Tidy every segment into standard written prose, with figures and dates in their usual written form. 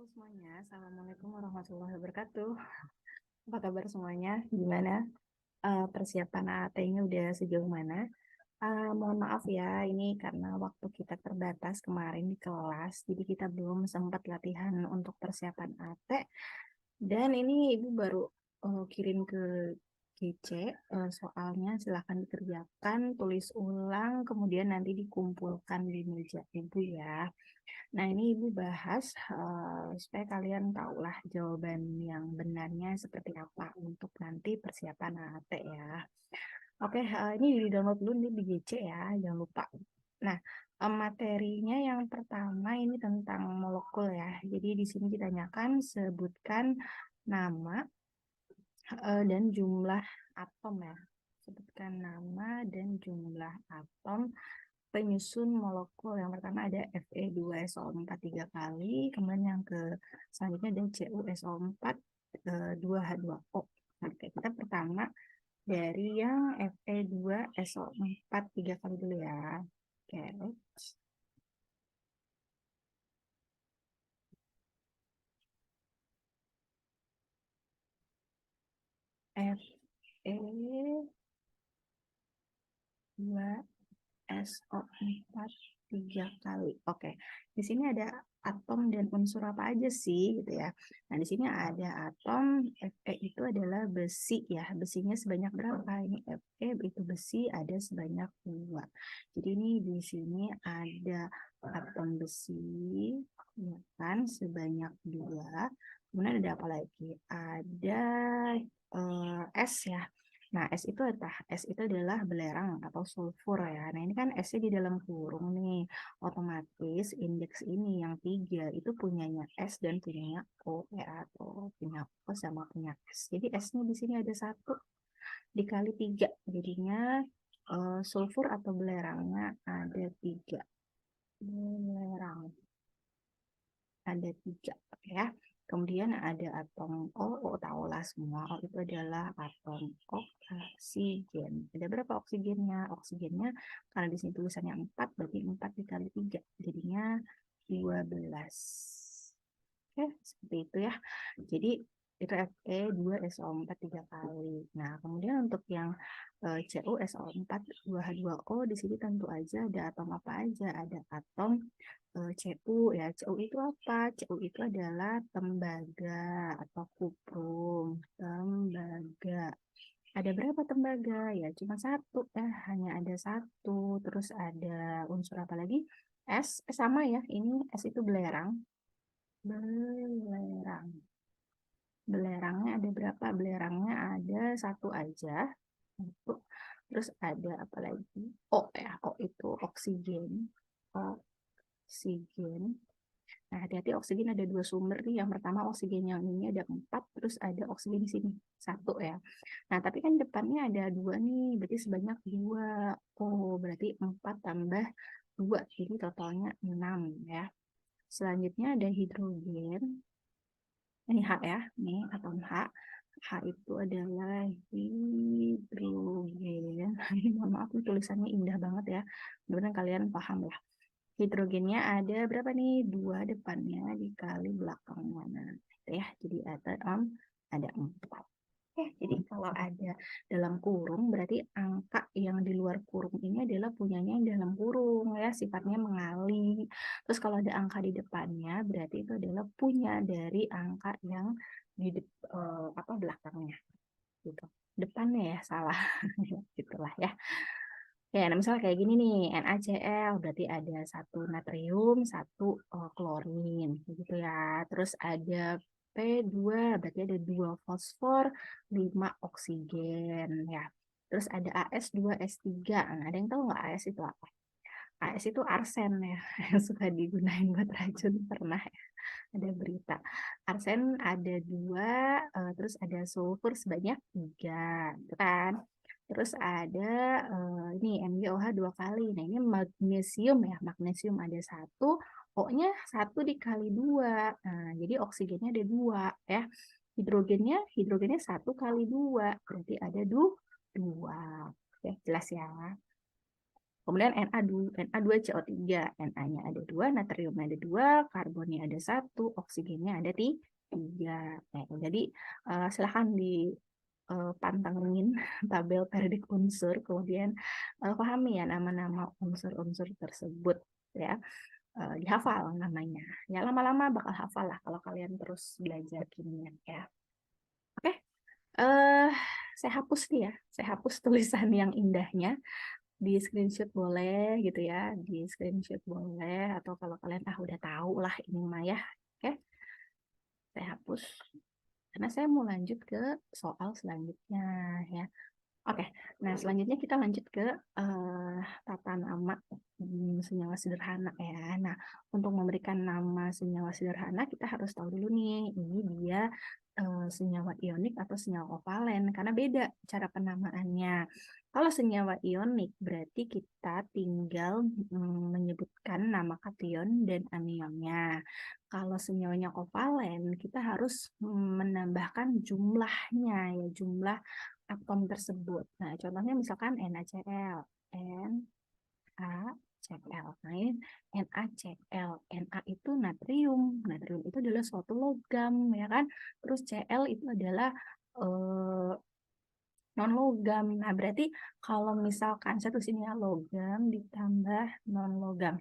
Halo semuanya, Assalamualaikum warahmatullahi wabarakatuh. Apa kabar semuanya? Gimana persiapan AAT-nya udah sejauh mana? Mohon maaf ya, ini karena waktu kita terbatas kemarin di kelas, jadi kita belum sempat latihan untuk persiapan AAT. Dan ini Ibu baru kirim ke GC soalnya silahkan dikerjakan, tulis ulang, kemudian nanti dikumpulkan di meja Ibu ya. Nah, ini Ibu bahas supaya kalian tahulah jawaban yang benarnya seperti apa untuk nanti persiapan AAT ya. Oke, ini di-download dulu nih di GC ya, jangan lupa. Nah, materinya yang pertama ini tentang molekul ya. Jadi di sini ditanyakan sebutkan nama dan jumlah atom ya. Sebutkan nama dan jumlah atom penyusun molekul. Yang pertama ada Fe2SO4 3 kali, kemudian yang ke selanjutnya ada CuSO4 2H2O. Oke, kita pertama dari yang Fe2SO4 3 kali dulu ya. Oke. Fe2 SO4 3 kali. Oke. Di sini ada atom dan unsur apa aja sih gitu ya. Nah, di sini ada atom Fe itu adalah besi ya. Besinya sebanyak berapa? Ini Fe itu besi ada sebanyak 2. Jadi ini di sini ada atom besi ya kan sebanyak 2. Kemudian ada apa lagi? Ada S ya. Nah, S itu apa? S itu adalah belerang atau sulfur ya. Nah, ini kan S-nya di dalam kurung nih. Otomatis indeks ini yang 3 itu punyanya S dan punyanya O ya. Atau punya O sama punya S. Jadi S-nya di sini ada 1 dikali 3. Jadinya sulfur atau belerangnya ada 3. Belerang ada 3 ya. Kemudian ada atom O tahu lah semua. O itu adalah atom oksigen. Ada berapa oksigennya? Oksigennya karena di sini tulisannya 4, berarti 4 dikali 3. Jadinya 12. Oke, seperti itu ya. Jadi itu Fe2SO4 3 kali. Nah, kemudian untuk yang CuSO4 2H2O di sini tentu aja ada atom apa aja? Ada atom Cu ya. Cu itu apa? Cu itu adalah tembaga atau kuprum. Tembaga. Ada berapa tembaga? Ya, cuma 1 ya, hanya ada 1. Terus ada unsur apa lagi? S, sama ya. Ini S itu belerang. Belerang. Belerangnya ada berapa? Belerangnya ada 1 aja. Satu. Terus ada apa lagi? O ya. O itu oksigen. Oksigen. Nah, hati-hati oksigen ada 2 sumber nih. Yang pertama oksigen yang ini ada 4, terus ada oksigen di sini 1 ya. Nah, tapi kan depannya ada 2 nih, berarti sebanyak 2. Oh, berarti 4 tambah 2, jadi totalnya 6 ya. Selanjutnya ada hidrogen. Ini H ya, ini atom H. H itu adalah hidrogen. Mohon maaf, tulisannya indah banget ya. Mudah-mudahan kalian paham ya. Hidrogennya ada berapa nih? 2 depannya dikali belakangnya. Nah, itu ya. Jadi ada 4. Oke, jadi kalau ada dalam kurung berarti angka yang di luar kurung ini adalah punyanya yang dalam kurung ya, sifatnya mengalih. Terus kalau ada angka di depannya berarti itu adalah punya dari angka yang di belakangnya gitu. Depannya ya salah. Gitulah ya. Ya, nah misalnya kayak gini nih, NaCl berarti ada 1 natrium, 1 klorin, gitu ya. Terus ada P2, berarti ada 2 fosfor, 5 oksigen, ya. Terus ada As2S3. Nah, ada yang tahu nggak AS itu apa? AS itu arsen ya, yang suka digunain buat racun, pernah ya. Ada berita. Arsen ada 2, terus ada sulfur sebanyak 3, gitu kan. Terus ada ini MgOH 2 kali. Nah, ini magnesium ya. Magnesium ada 1, O-nya 1 dikali 2. Nah, jadi oksigennya ada 2 ya. Hidrogennya 1 kali 2. Berarti ada 2. Oke, jelas ya. Kemudian Na2CO3, Na-nya ada 2, natriumnya ada 2, karbonnya ada 1, oksigennya ada 3. Nah, jadi silahkan pantengin tabel periodik unsur, kemudian pahami ya nama-nama unsur-unsur tersebut ya. Dihafal namanya. Ya lama-lama bakal hafal lah kalau kalian terus belajar kimia ya. Oke. Saya hapus nih ya. Saya hapus tulisan yang indahnya. Di screenshot boleh gitu ya. Di screenshot boleh, atau kalau kalian udah tahu lah ini mah ya. Oke. Saya hapus karena saya mau lanjut ke soal selanjutnya ya. Oke, nah selanjutnya kita lanjut ke tata nama senyawa sederhana ya. Nah, untuk memberikan nama senyawa sederhana kita harus tahu dulu nih, ini dia senyawa ionik atau senyawa kovalen, karena beda cara penamaannya. Kalau senyawa ionik berarti kita tinggal menyebutkan nama kation dan anionnya. Kalau senyawanya kovalen, kita harus menambahkan jumlahnya ya, jumlah atom tersebut. Nah, contohnya misalkan NaCl, NaCl. Nah, ini NaCl. Na itu natrium. Natrium itu adalah suatu logam, ya kan? Terus Cl itu adalah non logam. Nah, berarti kalau misalkan saya tulis ini ya, logam ditambah non logam.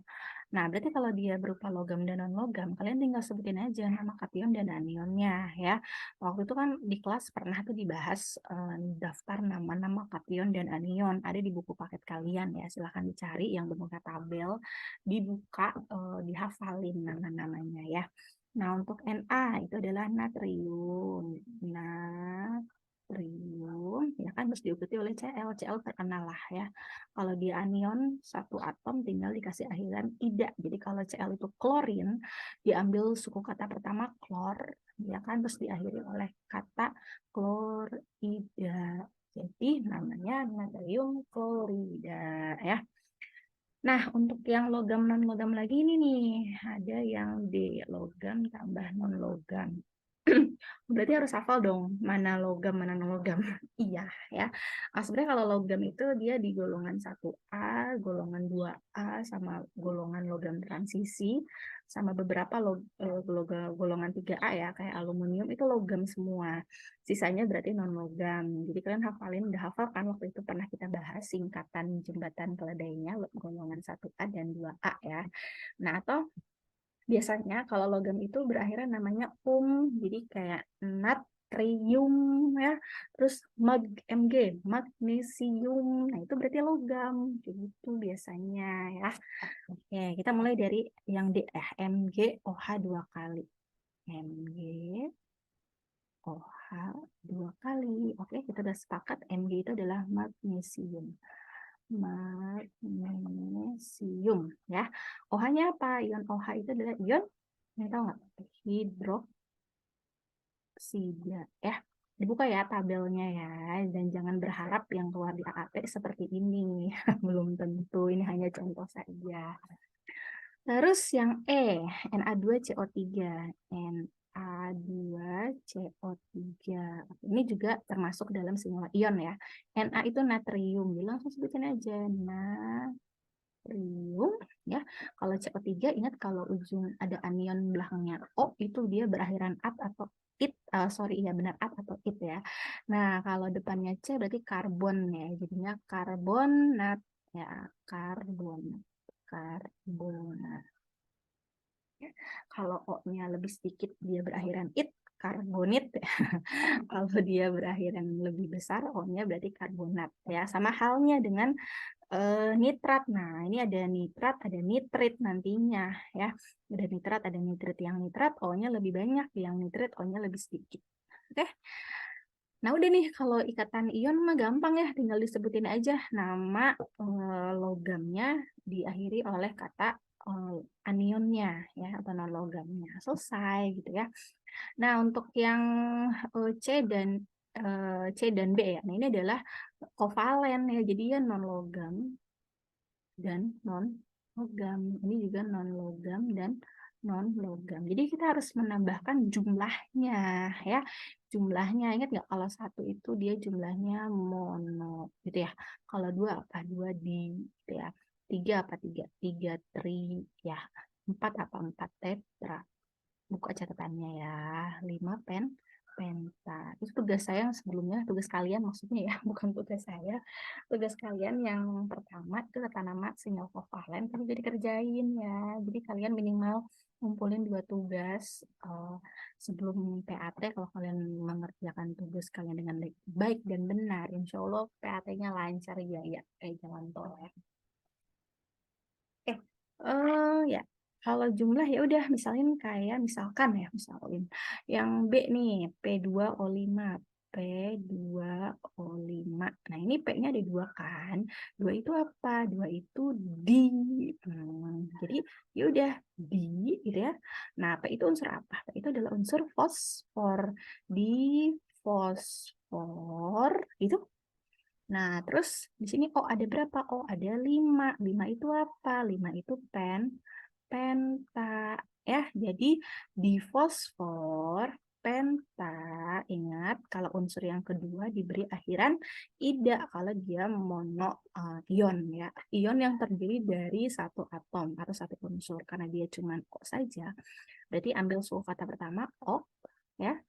Nah, berarti kalau dia berupa logam dan non logam, kalian tinggal sebutin aja nama kation dan anionnya ya. Waktu itu kan di kelas pernah tuh dibahas daftar nama-nama kation dan anion, ada di buku paket kalian ya. Silahkan dicari yang bentuknya tabel, dibuka, dihafalin nama-namanya ya. Nah, untuk Na itu adalah natrium. Natrium, ya kan harus diikuti oleh Cl. Cl terkenal lah ya. Kalau di anion, satu atom tinggal dikasih akhiran ida. Jadi kalau Cl itu klorin, diambil suku kata pertama klor, ya kan, terus diakhiri oleh kata klorida. Jadi namanya natrium klorida ya. Nah, untuk yang logam non-logam lagi ini nih, ada yang D, logam tambah non-logam. Berarti harus hafal dong, mana logam, mana non-logam. Iya, ya. Sebenarnya kalau logam itu dia di golongan 1A, golongan 2A, sama golongan logam transisi, sama beberapa golongan 3A ya, kayak aluminium, itu logam semua. Sisanya berarti non-logam. Jadi kalian udah hafal kan waktu itu pernah kita bahas singkatan jembatan keledainya golongan 1A dan 2A ya. Nah, atau biasanya kalau logam itu berakhiran namanya jadi kayak natrium ya, terus Mg, magnesium, nah itu berarti logam, gitu biasanya ya. Oke, kita mulai dari yang D, MgOH 2 kali. MgOH 2 kali. Oke, kita udah sepakat Mg itu adalah magnesium. Magnesium ya. OH-nya apa? Ion OH itu adalah ion, tahu nggak? Hidroksida ya. Dibuka ya tabelnya ya, dan jangan berharap yang keluar di AAT seperti ini. Belum tentu, ini hanya contoh saja. Terus yang E, Na2CO3. Na2CO3. Ini juga termasuk dalam senyawa ion ya. Na itu natrium. Jadi langsung sebutin aja natrium ya. Kalau CO3 ingat kalau ujung ada anion belakangnya O itu dia berakhiran at atau it. Sorry ya benar at atau it ya. Nah, kalau depannya C berarti karbon ya. Jadinya karbonat ya, karbonat. Kalau O-nya lebih sedikit dia berakhiran it, karbonit. Kalau dia berakhiran lebih besar, O-nya berarti karbonat ya. Sama halnya dengan nitrat. Nah, ini ada nitrat, ada nitrit nantinya ya. Ada nitrat, ada nitrit. Yang nitrat O-nya lebih banyak, yang nitrit O-nya lebih sedikit. Oke. Nah, udah nih kalau ikatan ion mah gampang ya, tinggal disebutin aja nama logamnya diakhiri oleh kata anionnya ya, atau non logamnya. Selesai gitu ya. Nah, untuk yang C dan B ya. Nah, ini adalah kovalen ya. Jadi ya non logam dan non logam. Ini juga non logam dan non logam. Jadi kita harus menambahkan jumlahnya ya. Jumlahnya ingat nggak, kalau satu itu dia jumlahnya mono gitu ya. Kalau dua apa? Dua di gitu ya. 3 apa 3? 3 tri ya. 4 apa 4 tetra. Buka catatannya ya. 5 penta. Itu tugas saya yang sebelumnya, tugas kalian maksudnya ya, bukan tugas saya. Tugas kalian yang pertama itu tata nama sinyal kovalen tapi jadi kerjain ya. Jadi kalian minimal ngumpulin 2 tugas sebelum PAT. Kalau kalian mengerjakan tugas kalian dengan baik dan benar, insya Allah PAT-nya lancar ya, kayak jalan tol ya. Ya kalau jumlah ya udah misalkan yang B nih P2O5 P2O5. Nah, ini P-nya ada 2 kan. 2 itu apa? 2 itu di. Jadi ya udah di gitu ya. Nah, P itu unsur apa? P itu adalah unsur fosfor. Di fosfor gitu. Nah, terus di sini O ada berapa? O ada 5. 5 itu apa? 5 itu penta. Ya, jadi di fosfor penta, ingat kalau unsur yang kedua diberi akhiran ida kalau dia mono ion ya. Ion yang terdiri dari satu atom atau satu unsur. Karena dia cuma O saja, berarti ambil suhu kata pertama O ya.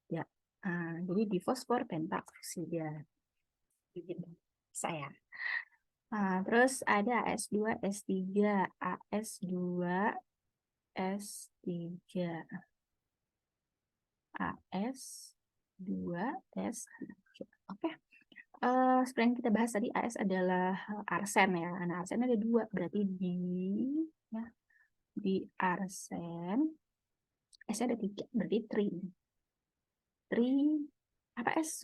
Ya. Jadi di fosfor pentaoksida. Begitu. Saya. Terus ada AS2, S3, AS2, S3, AS2, S3. Oke. Seperti yang kita bahas tadi, AS adalah arsen ya. Nah, arsen ada 2, berarti ya, di arsen S ada 3, berarti tri. Apa S?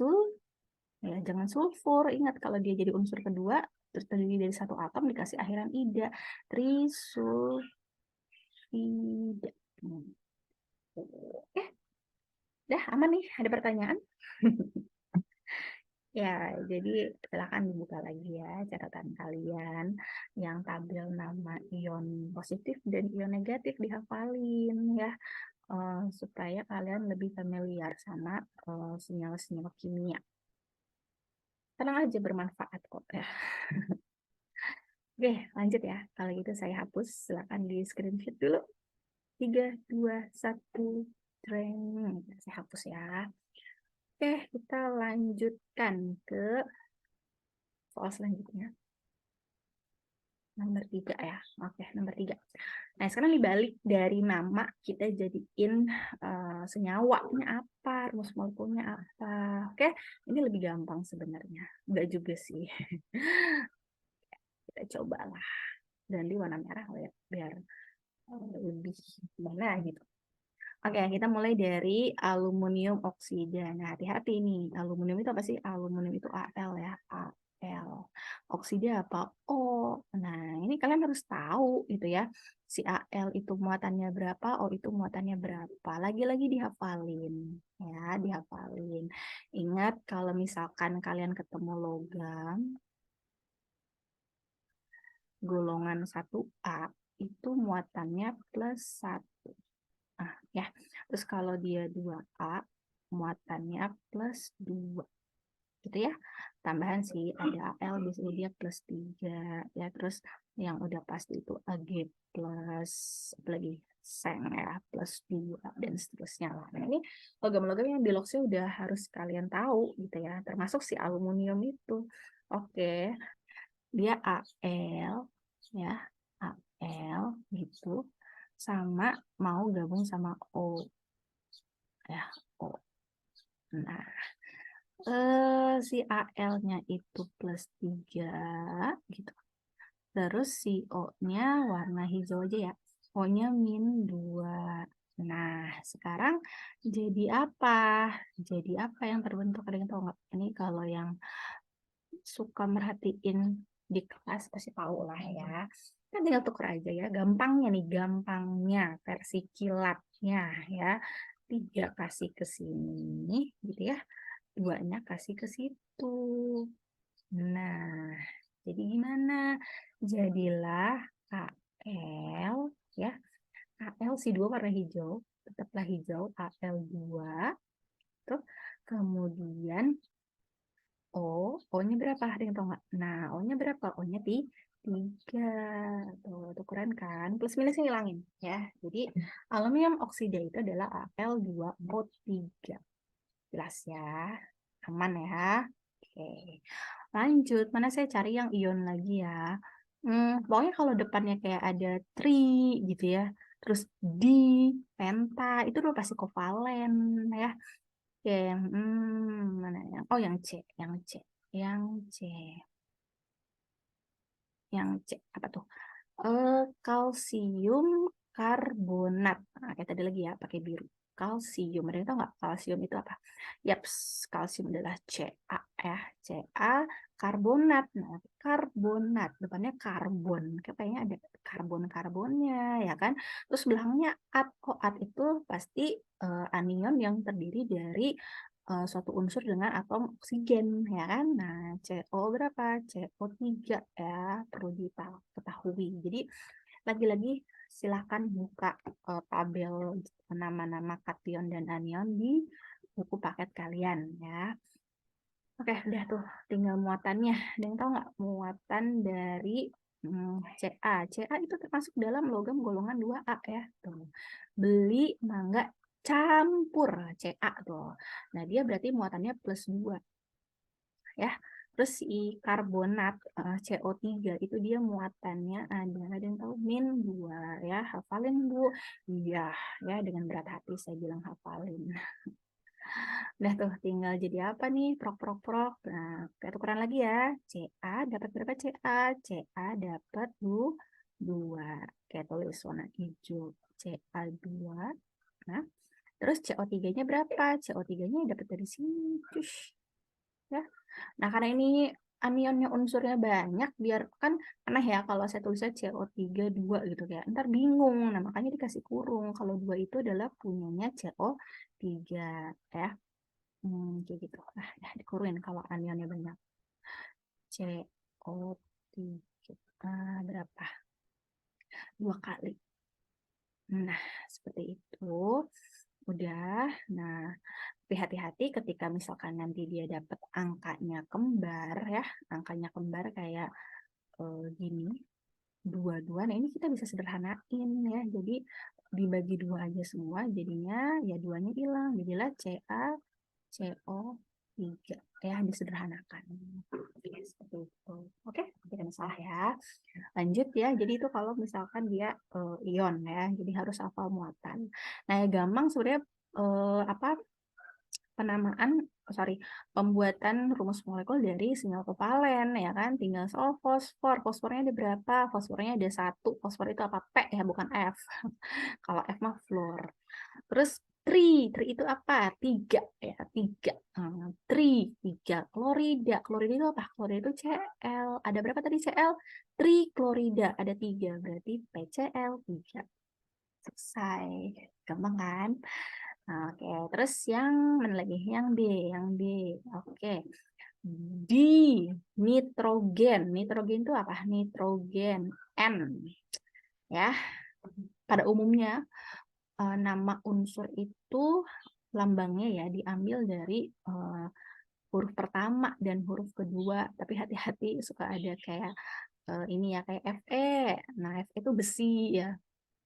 Ya, jangan sulfur. Ingat kalau dia jadi unsur kedua, terus terdiri dari satu atom dikasih akhiran ida. Trisulfida. Dah aman nih. Ada pertanyaan? Ya, jadi silakan dibuka lagi ya catatan kalian yang tabel nama ion positif dan ion negatif dihafalin ya, supaya kalian lebih familiar sama sinyal-sinyal kimia. Tenang aja, bermanfaat kok ya. Oke, lanjut ya. Kalau gitu saya hapus. Silakan di screenshot dulu. 3, 2, 1. Treng. Saya hapus ya. Oke, kita lanjutkan ke soal selanjutnya. Nomor 3 ya. Oke, nomor 3. Nah, sekarang dibalik dari nama, kita jadiin senyawanya apa, rumus molekulnya apa. Oke, ini lebih gampang sebenarnya. Enggak juga sih. Kita cobalah. Dan di warna merah biar lebih gimana gitu. Oke, kita mulai dari aluminium oksida. Nah, hati-hati nih. Aluminium itu apa sih? Aluminium itu Al ya. Al. Oksida apa? O. Nah, ini kalian harus tahu gitu ya. Si Al itu muatannya berapa, O itu muatannya berapa. Lagi-lagi dihafalin. Ya, dihafalin. Ingat kalau misalkan kalian ketemu logam golongan 1A itu muatannya plus 1. Ya. Terus kalau dia 2A, muatannya plus 2. Gitu ya. Tambahan sih ada AL, biasanya dia plus 3. Ya, terus yang udah pasti itu AG plus, apalagi Seng ya, plus 2, dan seterusnya lah. Nah, ini logam-logam yang biloxnya udah harus kalian tahu gitu ya. Termasuk si aluminium itu. Oke. Dia AL, ya. AL gitu. Sama mau gabung sama O ya, O. Nah, si AL-nya itu plus 3 gitu. Terus si O-nya warna hijau aja ya. O-nya min 2. Nah, sekarang jadi apa? Jadi apa yang terbentuk? Ada yang tahu nggak? Ini kalau yang suka merhatiin di kelas pasti tahu lah ya. Kan tinggal tuker aja ya. Gampangnya nih, gampangnya versi kilatnya ya. 3 kasih ke sini gitu ya. 2-nya kasih ke situ. Nah, jadi gimana? Jadilah AL ya. AL si 2 warna hijau, tetaplah hijau AL2. Tuh. Kemudian O-nya berapa? Ada yang tahu nggak? Nah, O-nya berapa? O-nya 3. Tuh keren kan? Plus minusnya hilangin ya. Jadi aluminium oksida itu adalah Al2O3. Jelas ya? Aman ya? Oke. Lanjut, mana saya cari yang ion lagi ya. Pokoknya kalau depannya kayak ada tri gitu ya. Terus di, penta, itu udah pasti kovalen ya. Oke, mana yang? Oh, yang C, yang C, yang C, yang C apa tuh? Kalsium karbonat. Nah, kayak tadi lagi ya, pakai biru. Kalsium. Ada yang tahu nggak kalsium itu apa? Yaps, kalsium adalah Ca ya. Ca karbonat. Nah, karbonat depannya karbon. Kayaknya ada karbon-karbonnya ya kan. Terus belakangnya at. Oh, at itu pasti anion yang terdiri dari suatu unsur dengan atom oksigen ya kan. Nah, CO berapa? CO3 ya, perlu diketahui. Jadi lagi-lagi silahkan buka tabel nama-nama kation dan anion di buku paket kalian ya. Oke, udah tuh tinggal muatannya. Ada yang tahu nggak muatan dari Ca? Ca itu termasuk dalam logam golongan 2A ya. Tuh. Beli mangga campur Ca tuh. Nah, dia berarti muatannya plus 2 ya. Terus si karbonat CO3 itu dia muatannya ada yang tahu -2 ya. Hafalin Bu. Iya ya, dengan berat hati saya bilang hafalin. Udah tuh tinggal jadi apa nih? Prok. Nah, kita tukeran lagi ya. Ca dapat berapa Ca? Ca dapat 2. Kayak tulis warna hijau. Ca2. Nah, terus CO3-nya berapa? CO3-nya dapat dari sini. Ya. Nah, karena ini anionnya unsurnya banyak, biar kan aneh ya kalau saya tulisnya CO3 2 gitu ya. Ntar bingung. Nah, makanya dikasih kurung. Kalau 2 itu adalah punyanya CO3 ya. Kayak gitu. Nah, ya dikurungin kalau anionnya banyak. CO3 berapa? 2 kali. Nah, seperti itu. Udah. Nah, tapi hati-hati ketika misalkan nanti dia dapat angkanya kembar ya. Angkanya kembar kayak gini. 2-2. Nah, ini kita bisa sederhanain ya. Jadi dibagi 2 aja semua. Jadinya ya 2-nya hilang. Jadilah CO3 ya, disederhanakan. Oke, seperti itu. Oke, tidak masalah ya. Lanjut ya. Jadi itu kalau misalkan dia ion ya. Jadi harus hafal muatan. Nah, ya gampang sebenarnya apa penamaan pembuatan rumus molekul dari sinyal kovalen ya kan, tinggal soal fosfornya ada berapa, fosfornya ada 1, fosfor itu apa? P ya, bukan F. Kalau F mah fluor. Terus tri itu apa? 3 ya, 3. Tri 3. Klorida itu apa? Klorida itu Cl. Ada berapa tadi Cl? Triklorida ada 3, berarti PCl 3. Selesai. Gampang kan? Oke, terus yang mana lagi? Yang B. Oke. Di nitrogen. Nitrogen itu apa? Nitrogen N. Ya. Pada umumnya nama unsur itu lambangnya ya diambil dari huruf pertama dan huruf kedua. Tapi hati-hati suka ada kayak ini ya, kayak Fe. Nah, Fe itu besi ya,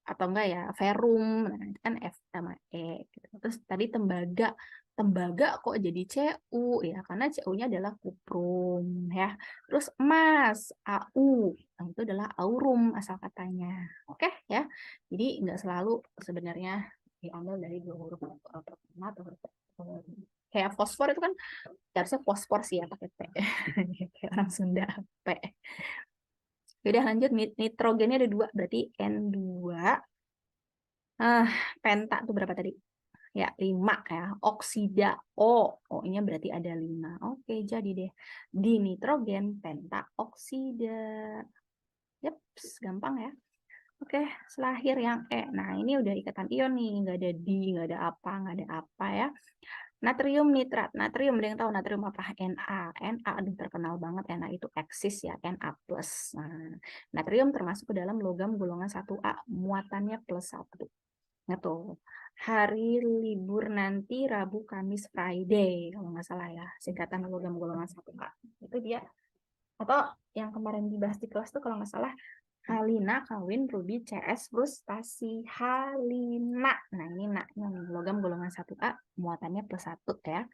atau enggak ya ferum. Nah, itu kan F sama E gitu. Terus tadi tembaga kok jadi Cu ya, karena Cu-nya adalah kuprum ya. Terus emas Au, nah, itu adalah aurum asal katanya. Oke ya, jadi enggak selalu sebenarnya diambil dari dua huruf pertama atau huruf kayak fosfor itu kan harusnya fosfor sih ya pakai P. Kayak orang Sunda P. Udah lanjut, nitrogennya ada 2, berarti N2. Penta tuh berapa tadi? Ya, 5 ya. Oksida O-nya berarti ada 5. Oke, jadi deh. Di nitrogen penta oksida. Yaps, gampang ya. Oke, selahir yang E. Nah, ini udah ikatan ion nih, nggak ada di, nggak ada apa ya. Natrium nitrat. Natrium, ada yang tahu natrium apa? Na. Na aduh, terkenal banget. Na itu eksis ya, Na+. Nah, natrium termasuk ke dalam logam golongan 1A. Muatannya +1. Nah, tuh. hari libur nanti Rabu, Kamis, Friday kalau nggak salah ya, singkatan logam golongan 1A. Itu dia. Atau yang kemarin dibahas di kelas tuh kalau nggak salah Halina kawin Ruby CS frustasi Halina. Nah ini naknya nih logam golongan 1A, muatannya +1 ya.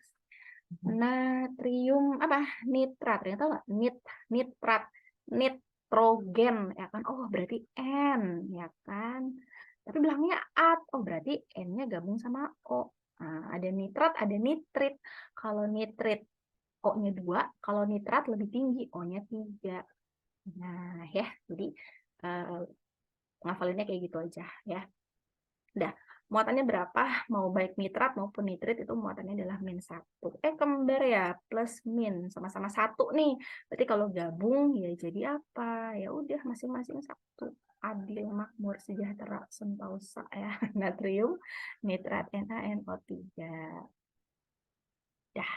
Natrium apa? Nitrat. Ya tahu nggak? Nitrat, nitrogen ya kan? Oh berarti N ya kan? Tapi belakangnya at. Oh berarti N-nya gabung sama O. Nah, ada nitrat, ada nitrit. Kalau nitrit O-nya 2, kalau nitrat lebih tinggi, O-nya 3. Nah, ya, jadi ngafalinnya kayak gitu aja ya. Udah, muatannya berapa? Mau baik nitrat maupun nitrit itu muatannya adalah -1. Kembar ya, plus min sama-sama 1 nih. Berarti kalau gabung ya jadi apa? Ya udah masing-masing 1. Adil, makmur, sejahtera, sentosa ya. Natrium, nitrat, NaNO3. Dah,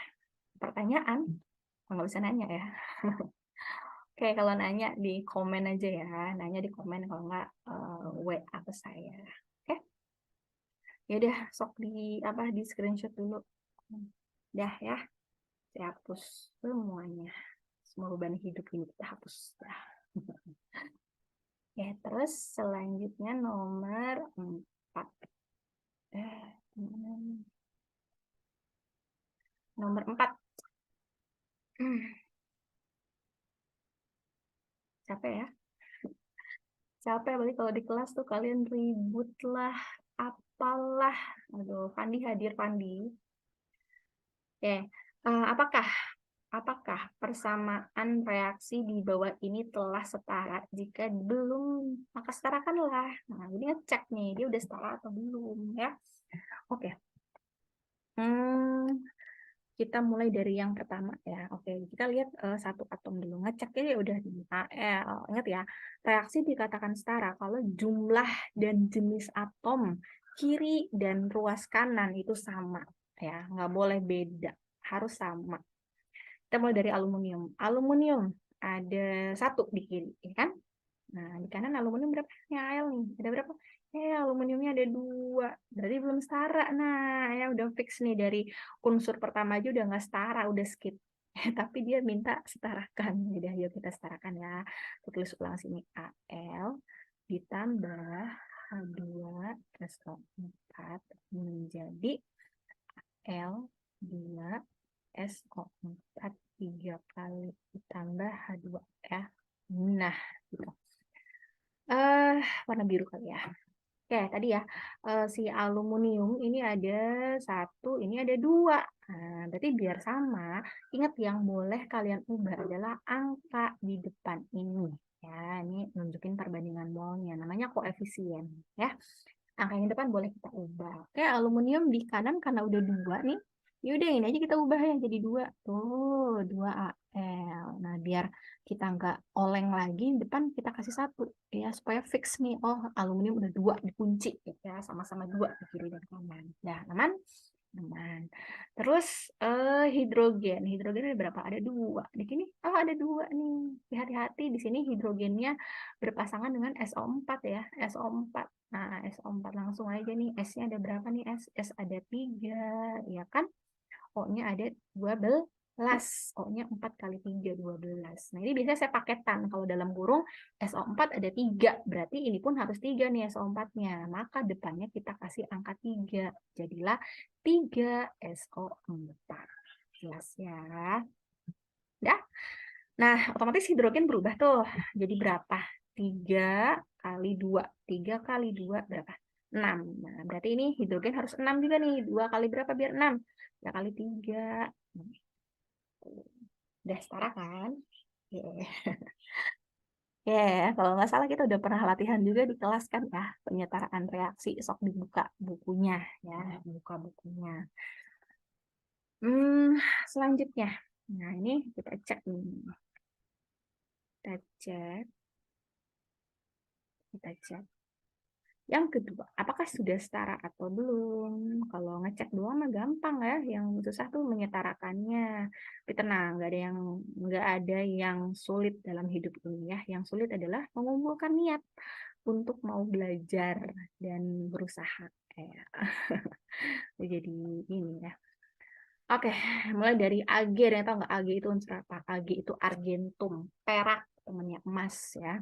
pertanyaan? Nggak bisa nanya ya. Oke, kalau nanya di komen aja ya. Nanya di komen, kalau nggak WA ke saya. Oke? Ya udah, sok di screenshot dulu. Dah ya. Saya hapus semuanya. Semua beban hidup ini kita hapus. Dah. Ya, terus selanjutnya nomor 4. Nomor 4. Capek ya? Capek balik kalau di kelas tuh kalian ribut lah, apalah. Aduh, Pandi hadir Pandi. Oke, apakah persamaan reaksi di bawah ini telah setara? Jika belum, maka setarakanlah. Nah, ini ngecek nih, dia udah setara atau belum ya. Oke. Kita mulai dari yang pertama ya. Oke, kita lihat satu atom dulu. Ngeceknya ya udah di AL. Ingat ya, reaksi dikatakan setara kalau jumlah dan jenis atom kiri dan ruas kanan itu sama ya, nggak boleh beda, harus sama. Kita mulai dari aluminium. Aluminium ada 1 di kiri, ya kan? Nah, di kanan aluminium berapa? Ya, Al nih. Ada berapa? Aluminiumnya ada 2. Berarti belum setara. Nah, ya udah fix nih dari unsur pertama aja udah nggak setara, udah skip. Tapi dia minta setarakan. Udah, yuk kita setarakan ya. Tulis ulang sini. Al ditambah H2 SO4 menjadi L2 SO4 3 kali ditambah H2 ya. Nah, gitu. Warna biru kali ya. Oke, tadi ya si aluminium ini ada 1, ini ada 2. Nah, berarti biar sama, ingat yang boleh kalian ubah adalah angka di depan ini. Ya, ini nunjukin perbandingan molnya, namanya koefisien ya. Angka yang depan boleh kita ubah. Oke, aluminium di kanan karena udah 2 nih. Yaudah ini aja kita ubah ya jadi 2. Tuh, 2Al. Nah, biar kita nggak oleng lagi, depan kita kasih 1 ya supaya fix nih. Oh, aluminium udah 2 dikunci ya, sama-sama 2 di kiri dan kanan. Nah, aman? Aman. Terus hidrogen. Hidrogen ada berapa? Ada 2. Di sini ada 2 nih. Hati-hati di sini hidrogennya berpasangan dengan SO4 ya. SO4. Nah, SO4 langsung aja nih. S-nya ada berapa nih? S ada 3, ya kan? O-nya ada 12. O-nya 4 kali 3, 12. Nah, ini biasanya saya paketan. Kalau dalam kurung SO4 ada 3. Berarti ini pun harus 3 nih SO4-nya. Maka depannya kita kasih angka 3. Jadilah 3 SO4. Jelas ya? Udah? Nah, otomatis hidrogen berubah tuh. Jadi berapa? 3 kali 2. 3 kali 2 berapa? 6. Nah, berarti ini hidrogen harus 6 juga nih. 2 kali berapa biar 6? 3 kali 3. Udah setara kan? Kalau nggak salah kita udah pernah latihan juga di kelas kan ya. Penyetaraan reaksi. Sok dibuka bukunya ya. Buka bukunya. Selanjutnya. Nah, ini kita cek nih. Kita cek. Yang kedua, apakah sudah setara atau belum? Kalau ngecek doang mah gampang ya, yang susah tuh menyetarakannya. Tapi tenang, nggak ada yang sulit dalam hidup ini ya. Yang sulit adalah mengumpulkan niat untuk mau belajar dan berusaha kayak jadi ini ya. Oke, mulai dari Ag. Yang tahu nggak Ag itu unsur apa? Ag itu argentum, perak, temennya emas ya.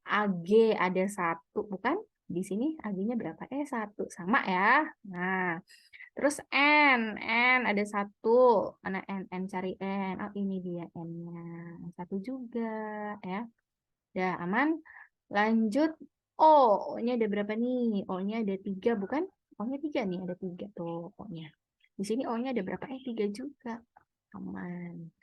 Ag ada satu, bukan? Di sini Ag-nya berapa? Satu, sama ya. Nah, terus N ada satu. Mana N? N cari N. Oh, ini dia N-nya. Satu juga ya. Udah aman. Lanjut O. O-nya ada berapa nih? O-nya ada tiga, bukan? O-nya tiga nih, ada tiga tuh O-nya. Di sini O-nya ada berapa? Tiga juga. Aman.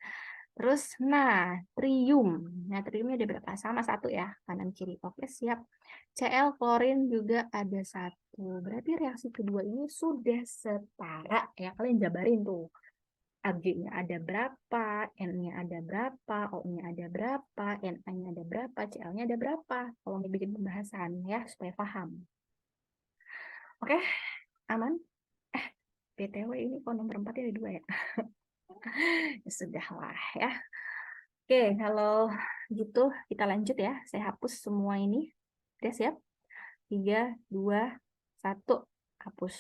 Terus natrium. Natriumnya ada berapa? Sama satu ya, kanan kiri. Oke, siap. Cl klorin juga ada satu. Berarti reaksi kedua ini sudah setara ya. Kalian jabarin tuh. Ag-nya ada berapa, N-nya ada berapa, O-nya ada berapa, Na-nya ada berapa, Cl-nya ada berapa. Kalau mau bikin pembahasan ya, supaya paham. Oke, aman? BTW ini kok nomor 4 ada 2 ya? Ya sudah lah ya. Oke, kalau gitu kita lanjut ya. Saya hapus semua ini. Oke, siap? 3, 2, 1. Hapus.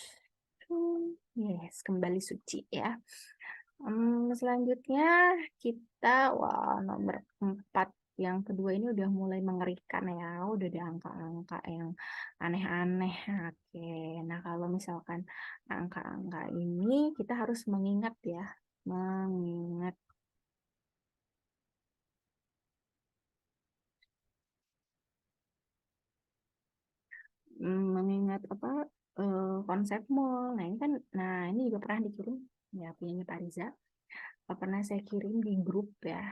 Yes, kembali suci ya. Selanjutnya kita, nomor 4 yang kedua ini udah mulai mengerikan ya. Udah ada angka-angka yang aneh-aneh. Oke, nah kalau misalkan angka-angka ini kita harus mengingat ya. Mengingat apa, konsep mall. Nah ini kan, ini juga pernah dikirim ya, punyanya Pak Riza. Pernah saya kirim di grup ya.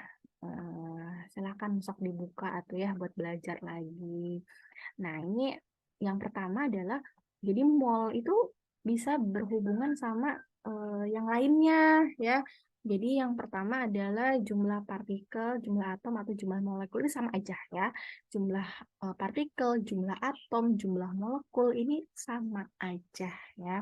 Silakan sok dibuka atau ya buat belajar lagi. Nah ini yang pertama adalah, jadi mall itu bisa berhubungan sama yang lainnya ya. Jadi yang pertama adalah jumlah partikel, jumlah atom atau jumlah molekul ini sama aja ya. Jumlah partikel, jumlah atom, jumlah molekul ini sama aja ya.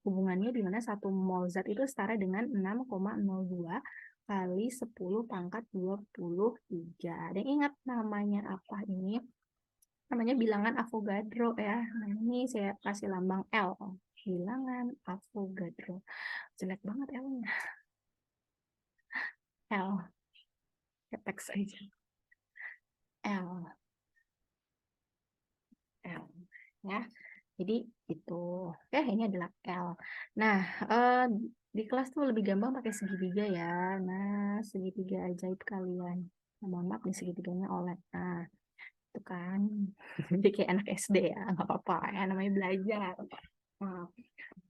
Hubungannya di mana 1 mol zat itu setara dengan 6,02 kali 10 pangkat 23. Dan ingat namanya apa ini? Namanya bilangan Avogadro ya. Nah, ini saya kasih lambang L. Bilangan Avogadro. Jelek banget L-nya. L. Teks aja. L. L. Ya. Jadi itu. Oke, ini adalah L. Nah, di kelas tuh lebih gampang pakai segitiga ya. Nah, segitiga ajaib kalian. Nah, mohon maaf nih segitiganya oleh. Nah, itu kan. Jadi kayak anak SD ya. Nggak apa-apa ya, namanya belajar. Nah,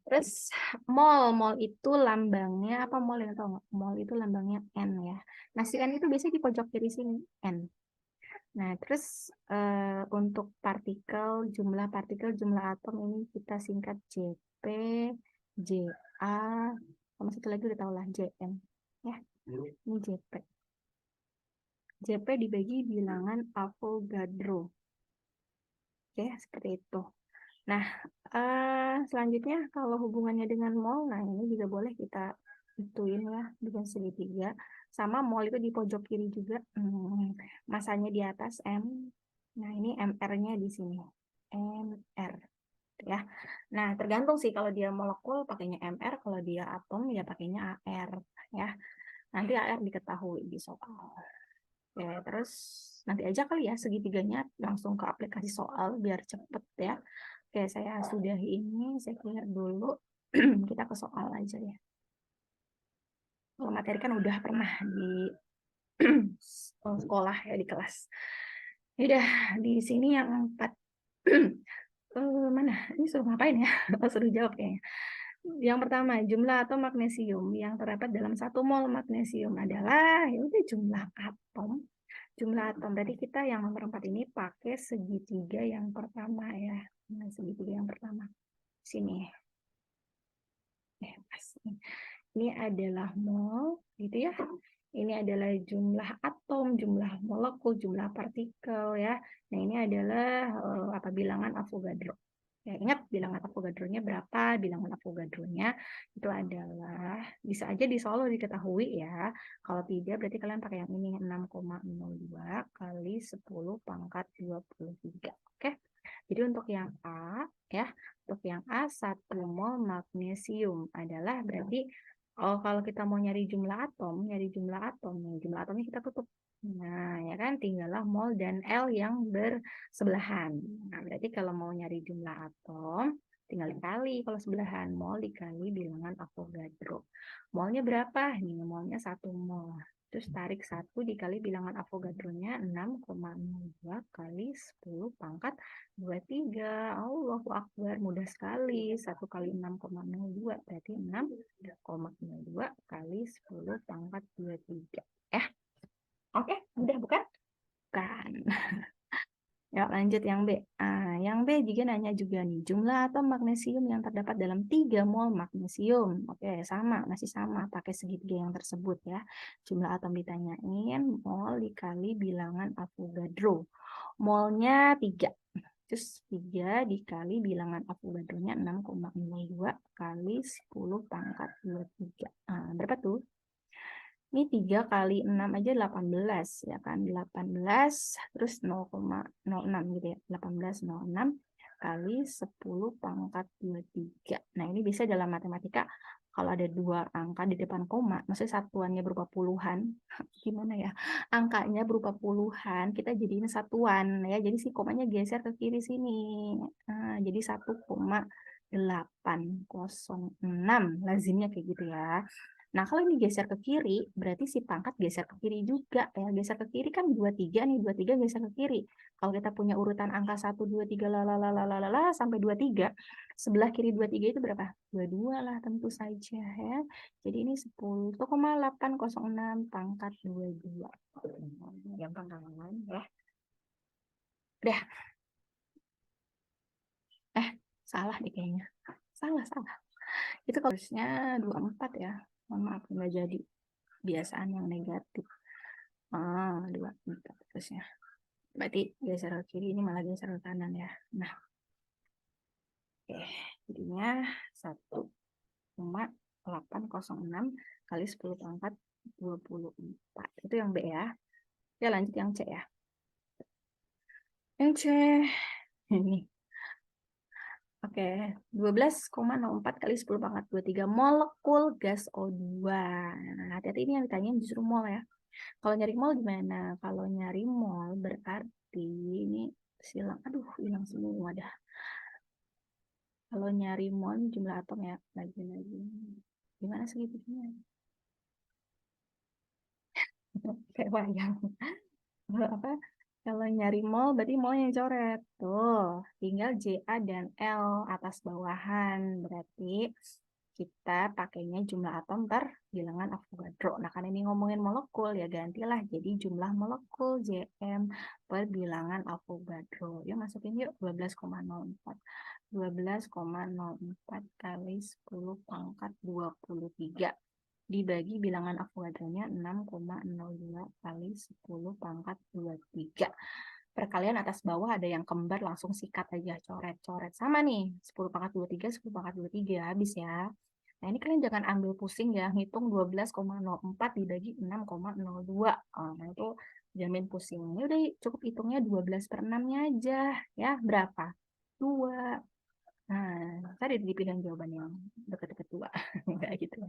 terus mol itu lambangnya apa, mol yang tahu nggak? Mol itu lambangnya N ya. Nah, si N itu biasanya di pojok kiri sini, N. Nah, terus untuk jumlah partikel, jumlah atom ini kita singkat JP, JA, sama satu lagi udah tahu lah JN. Ya, ini JP. JP dibagi bilangan Avogadro. Oke, seperti itu. Nah, selanjutnya kalau hubungannya dengan mol, nah ini juga boleh kita ituin ya, dengan segitiga. Sama mol itu di pojok kiri juga, masanya di atas M. Nah, ini MR-nya di sini. MR ya. Nah, tergantung sih, kalau dia molekul pakainya MR, kalau dia atom ya pakainya AR ya. Nanti AR diketahui di soal. Oke, terus nanti aja kali ya segitiganya langsung ke aplikasi soal biar cepet ya. Oke, saya sudah ini, saya clear dulu. Kita ke soal aja ya. Kalau materi kan udah pernah di sekolah ya, di kelas. Udah, di sini yang 4. Mana? Ini suruh ngapain ya? Suruh jawab kayaknya. Yang pertama, jumlah atom magnesium yang terdapat dalam 1 mol magnesium adalah, ya udah, jumlah atom. Jumlah atom. Berarti kita yang nomor 4 ini pakai segitiga yang pertama ya. Nah, segitiga yang pertama. Sini. Pas. Ini adalah mol, gitu ya. Ini adalah jumlah atom, jumlah molekul, jumlah partikel ya. Nah, ini adalah bilangan Avogadro. Ya, ingat bilangan Avogadro-nya berapa? Bilangan Avogadro-nya itu adalah, bisa aja di Solo diketahui ya. Kalau tidak berarti kalian pakai yang ini, 6,02 kali 10 pangkat 23. Oke. Jadi untuk yang A ya, untuk yang A 1 mol magnesium adalah berarti kalau kita mau nyari jumlah atom, jumlah atomnya kita tutup. Nah, ya kan tinggallah mol dan L yang bersebelahan. Nah, berarti kalau mau nyari jumlah atom, tinggal dikali kalau sebelahan, mol dikali bilangan Avogadro. Molnya berapa? Nih, molnya 1 mol. Terus tarik 1 dikali bilangan Avogadro-nya 6,02 kali 10 pangkat 23. Allahu Akbar, mudah sekali. 1 kali 6,02 berarti 6,02 kali 10 pangkat 23. Oke, mudah bukan? Bukan. Ya, lanjut yang B. Yang B juga nanya juga nih, jumlah atom magnesium yang terdapat dalam 3 mol magnesium. Oke, sama, masih sama, pakai segitiga yang tersebut ya. Jumlah atom ditanyain, mol dikali bilangan Avogadro. Molnya 3. Terus 3 dikali bilangan Avogadro-nya 6,02 kali 10 pangkat 23. Berapa tuh? Ini 3 kali 6 aja 18 ya kan. 18 terus 0,06 gitu ya. 18,06 kali 10 pangkat 23. Nah, ini bisa dalam matematika kalau ada 2 angka di depan koma, maksudnya satuannya berupa puluhan, gimana ya? Angkanya berupa puluhan, kita jadiin satuan ya. Jadi si komanya geser ke kiri sini. Jadi 1,806 lazimnya kayak gitu ya. Nah, kalau ini geser ke kiri, berarti si pangkat geser ke kiri juga. Ya, geser ke kiri kan 23 nih, 23 geser ke kiri. Kalau kita punya urutan angka 1, 2, 3, lalalala, sampai 23, sebelah kiri 23 itu berapa? 22 lah tentu saja ya. Jadi ini 10,806 pangkat 22. Gampang kan ya. Udah. Salah deh kayaknya. Salah. Itu kalau harusnya 24 ya. Mohon maaf, nggak jadi. Biasaan yang negatif. 24 terusnya. Berarti geser ke kiri, ini malah geser ke kanan ya. Nah, oke. Jadinya 1,806 kali 10 pangkat 24. Itu yang B ya. Ya, lanjut yang C ya. Yang C. Ini. Oke, 12,04 kali 10 pangkat 23 molekul gas O2. Nah, hati-hati ini yang ditanyain justru mol ya. Kalau nyari mol gimana? Kalau nyari mol berarti ini silang. Aduh, hilang semua dah. Kalau nyari mol jumlah atom ya, lagi-lagi. Gimana segitunya? Kayak wayang. Apa? Kalau nyari mol berarti mol yang coret. Tuh, tinggal JA dan L atas bawahan. Berarti kita pakainya jumlah atom per bilangan Avogadro. Nah, karena ini ngomongin molekul, ya gantilah jadi jumlah molekul JM per bilangan Avogadro. Yuk masukin yuk 12,04. 12,04 kali 10 pangkat 23 dibagi bilangan Avogadro-nya 6,02 kali 10 pangkat 23. Perkalian atas bawah ada yang kembar, langsung sikat aja, coret-coret. Sama nih, 10 pangkat 23, 10 pangkat 23, habis ya. Nah, ini kalian jangan ambil pusing ya, ngitung 12,04 dibagi 6,02. Nah, itu jamin pusing. Ini udah cukup hitungnya 12 per 6-nya aja. Ya, berapa? 2. Nah, tadi dipilih jawaban yang dekat-dekat 2. Enggak gitu.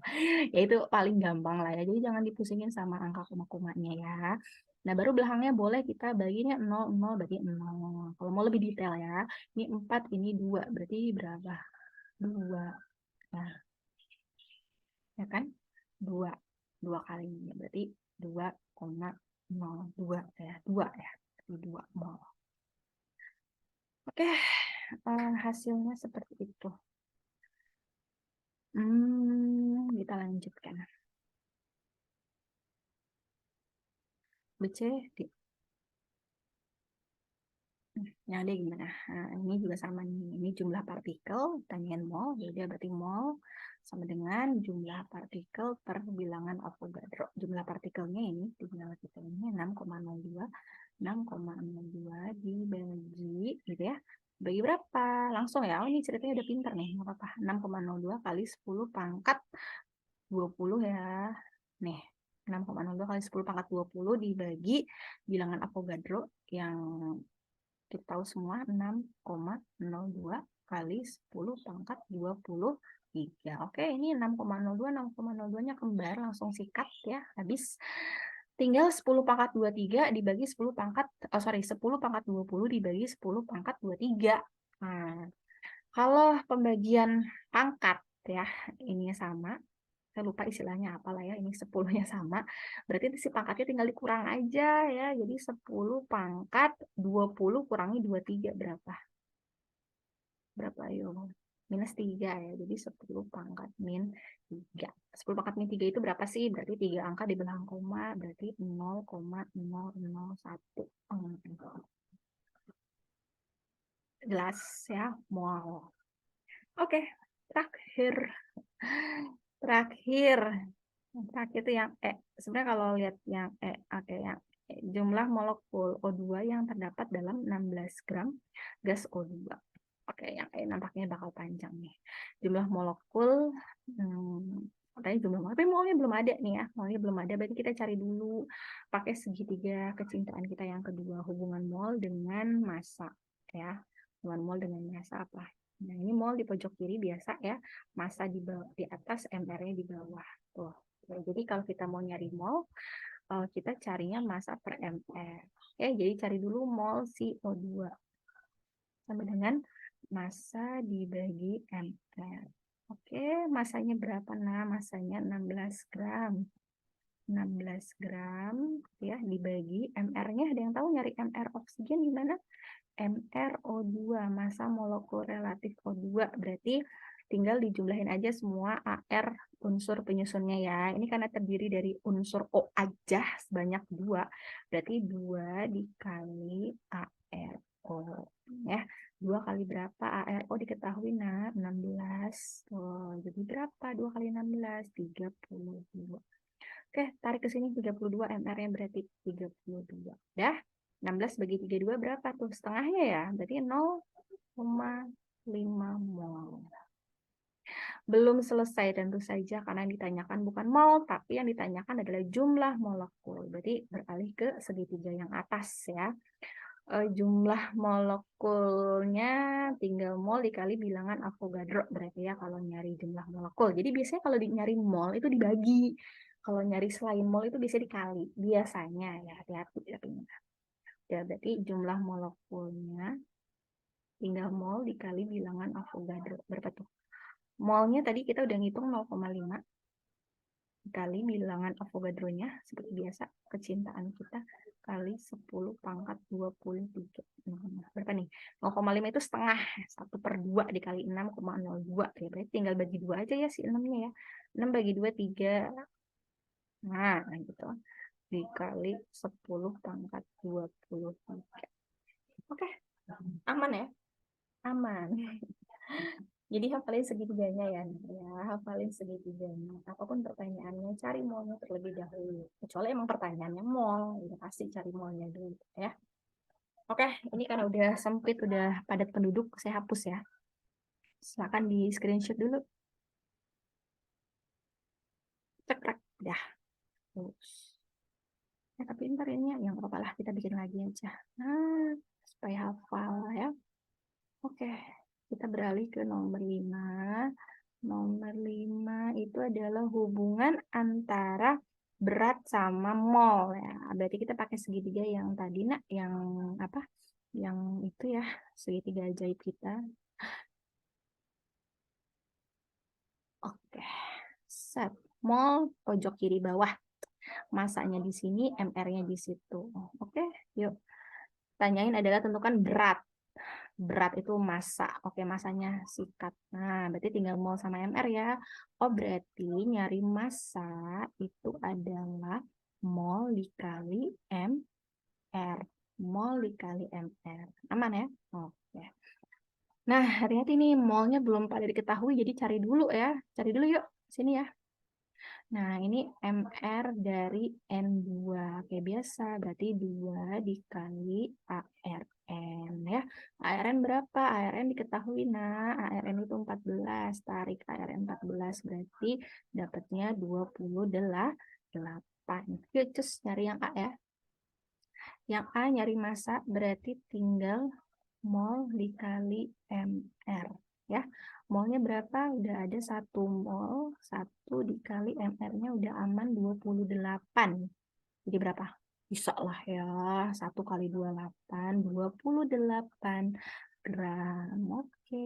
Ya itu paling gampang lah ya. Jadi jangan dipusingin sama angka koma-komanya ya. Nah, baru belakangnya boleh kita baginya 0, 0 berarti 0. Kalau mau lebih detail ya, ini 4, ini 2. Berarti berapa? 2. Nah, ya kan? 2. 2 kalinya. Berarti 2,02 ya. 2 ya. 2 mol. Oke, hasilnya seperti itu. Kita lanjutkan. BC, yang ada gimana? Nah, ini juga sama nih. Ini jumlah partikel, tanyain mol, jadi berarti mol sama dengan jumlah partikel per bilangan Avogadro. Jumlah partikelnya ini, jumlah partikelnya 6,02 dibagi, gitu ya. Bagi berapa? Langsung ya. Oh, ini ceritanya udah pinter nih. Nggak apa-apa. 6,02 kali 10 pangkat 20 ya. Nih, 6,02 kali 10 pangkat 20 dibagi bilangan Avogadro yang Kita tahu semua 6,02 kali 10 pangkat 23. Oke, ini 6,02, 6,02-nya kembar, langsung sikat ya, habis. Tinggal 10 pangkat 23 dibagi 10 pangkat, 10 pangkat 20 dibagi 10 pangkat 23. Nah, kalau pembagian pangkat ya, ini sama. Saya lupa istilahnya apa lah ya, ini 10-nya sama, berarti si pangkatnya tinggal dikurang aja ya, jadi 10 pangkat 20 kurangi 23 berapa? Berapa yuk? Minus 3 ya, jadi 10 pangkat min 3. 10 pangkat min 3 itu berapa sih? Berarti 3 angka di belakang koma, berarti 0,001. Jelas ya, mol. Oke, terakhir. Terakhir itu yang sebenarnya kalau lihat yang oke, yang jumlah molekul O2 yang terdapat dalam 16 gram gas O2. Oke, yang nampaknya bakal panjang nih. Jumlah molekul, katanya jumlah molekul, tapi molnya belum ada nih ya. Molnya belum ada, berarti kita cari dulu pakai segitiga kecintaan kita yang kedua, hubungan mol dengan massa ya. Hubungan mol dengan massa apa? Nah, ini mol di pojok kiri biasa ya, massa di bawah, di atas, MR-nya di bawah. Tuh. Ya, jadi kalau kita mau nyari mol, kita carinya massa per MR. Oke, jadi cari dulu mol CO2. Sama dengan massa dibagi MR. Oke, masanya berapa? Nah, masanya 16 gram. 16 gram ya dibagi MR-nya. Ada yang tahu nyari MR oksigen gimana? MrO2, massa molekul relatif O2. Berarti tinggal dijumlahin aja semua AR unsur penyusunnya ya. Ini karena terdiri dari unsur O aja sebanyak 2. Berarti 2 dikali ARO. Ya, 2 kali berapa? ARO diketahui, nah 16. Oh, jadi berapa? 2 kali 16? 32. Oke, tarik ke sini 32, MR-nya berarti 32. Dah, 16 bagi 32 berapa tuh? Setengahnya ya, berarti 0,5 mol. Belum selesai tentu saja karena yang ditanyakan bukan mol, tapi yang ditanyakan adalah jumlah molekul. Berarti beralih ke segitiga yang atas ya. Jumlah molekulnya tinggal mol dikali bilangan Avogadro berarti ya kalau nyari jumlah molekul. Jadi biasanya kalau nyari mol itu dibagi. Kalau nyari selain mol itu bisa dikali. Biasanya ya, hati-hati tapi ya, berarti jumlah molekulnya tinggal mol dikali bilangan Avogadro. Berapa tuh? Molnya tadi kita udah ngitung 0,5 dikali bilangan Avogadro-nya seperti biasa, kecintaan kita kali 10 pangkat 23. Berapa nih? 0,5 itu setengah, 1/2 dikali 6,02. Ya, berarti tinggal bagi 2 aja ya si 6-nya ya. 6 bagi 2, 3. Nah, gitu. Dikali 10 pangkat 23. Oke, aman ya? Aman. Jadi hafalin segitiganya ya, hafalin segitiganya. Apapun pertanyaannya, cari molnya terlebih dahulu. Kecuali emang pertanyaannya mol, udah pasti cari molnya dulu ya. Oke, ini karena udah sempit, udah padat penduduk, saya hapus ya. Silakan di screenshot dulu. Cek, dah. Terus. Ya, tapi ntar ini yang apa lah, kita bikin lagi aja. Nah, supaya hafal ya. Oke, kita beralih ke nomor 5. Nomor 5 itu adalah hubungan antara berat sama mol ya. Berarti kita pakai segitiga yang tadi nak, yang apa? Yang itu ya, segitiga ajaib kita. Oke. Set. Mol pojok kiri bawah. Masanya di sini, MR-nya di situ. Oke, yuk. Tanyain adalah tentukan berat. Berat itu massa. Oke, masanya sikat. Nah, berarti tinggal mol sama MR ya. Oh, berarti nyari massa itu adalah mol dikali MR. Mol dikali MR. Aman ya? Oke. Nah, hati-hati nih, molnya belum pada diketahui, jadi cari dulu ya. Cari dulu yuk. Sini ya. Nah, ini MR dari N2. Kayak biasa, berarti 2 dikali ARN ya. ARN berapa? ARN diketahui, nah. ARN itu 14. Tarik ARN 14, berarti dapatnya 28. Yuk, cus, nyari yang A ya. Yang A nyari massa, berarti tinggal mol dikali MR. Ya, molnya berapa? Udah ada 1 mol, 1 dikali MR-nya udah aman 28. Jadi berapa? Bisa lah ya, 1 kali 28, 28 gram. Oke.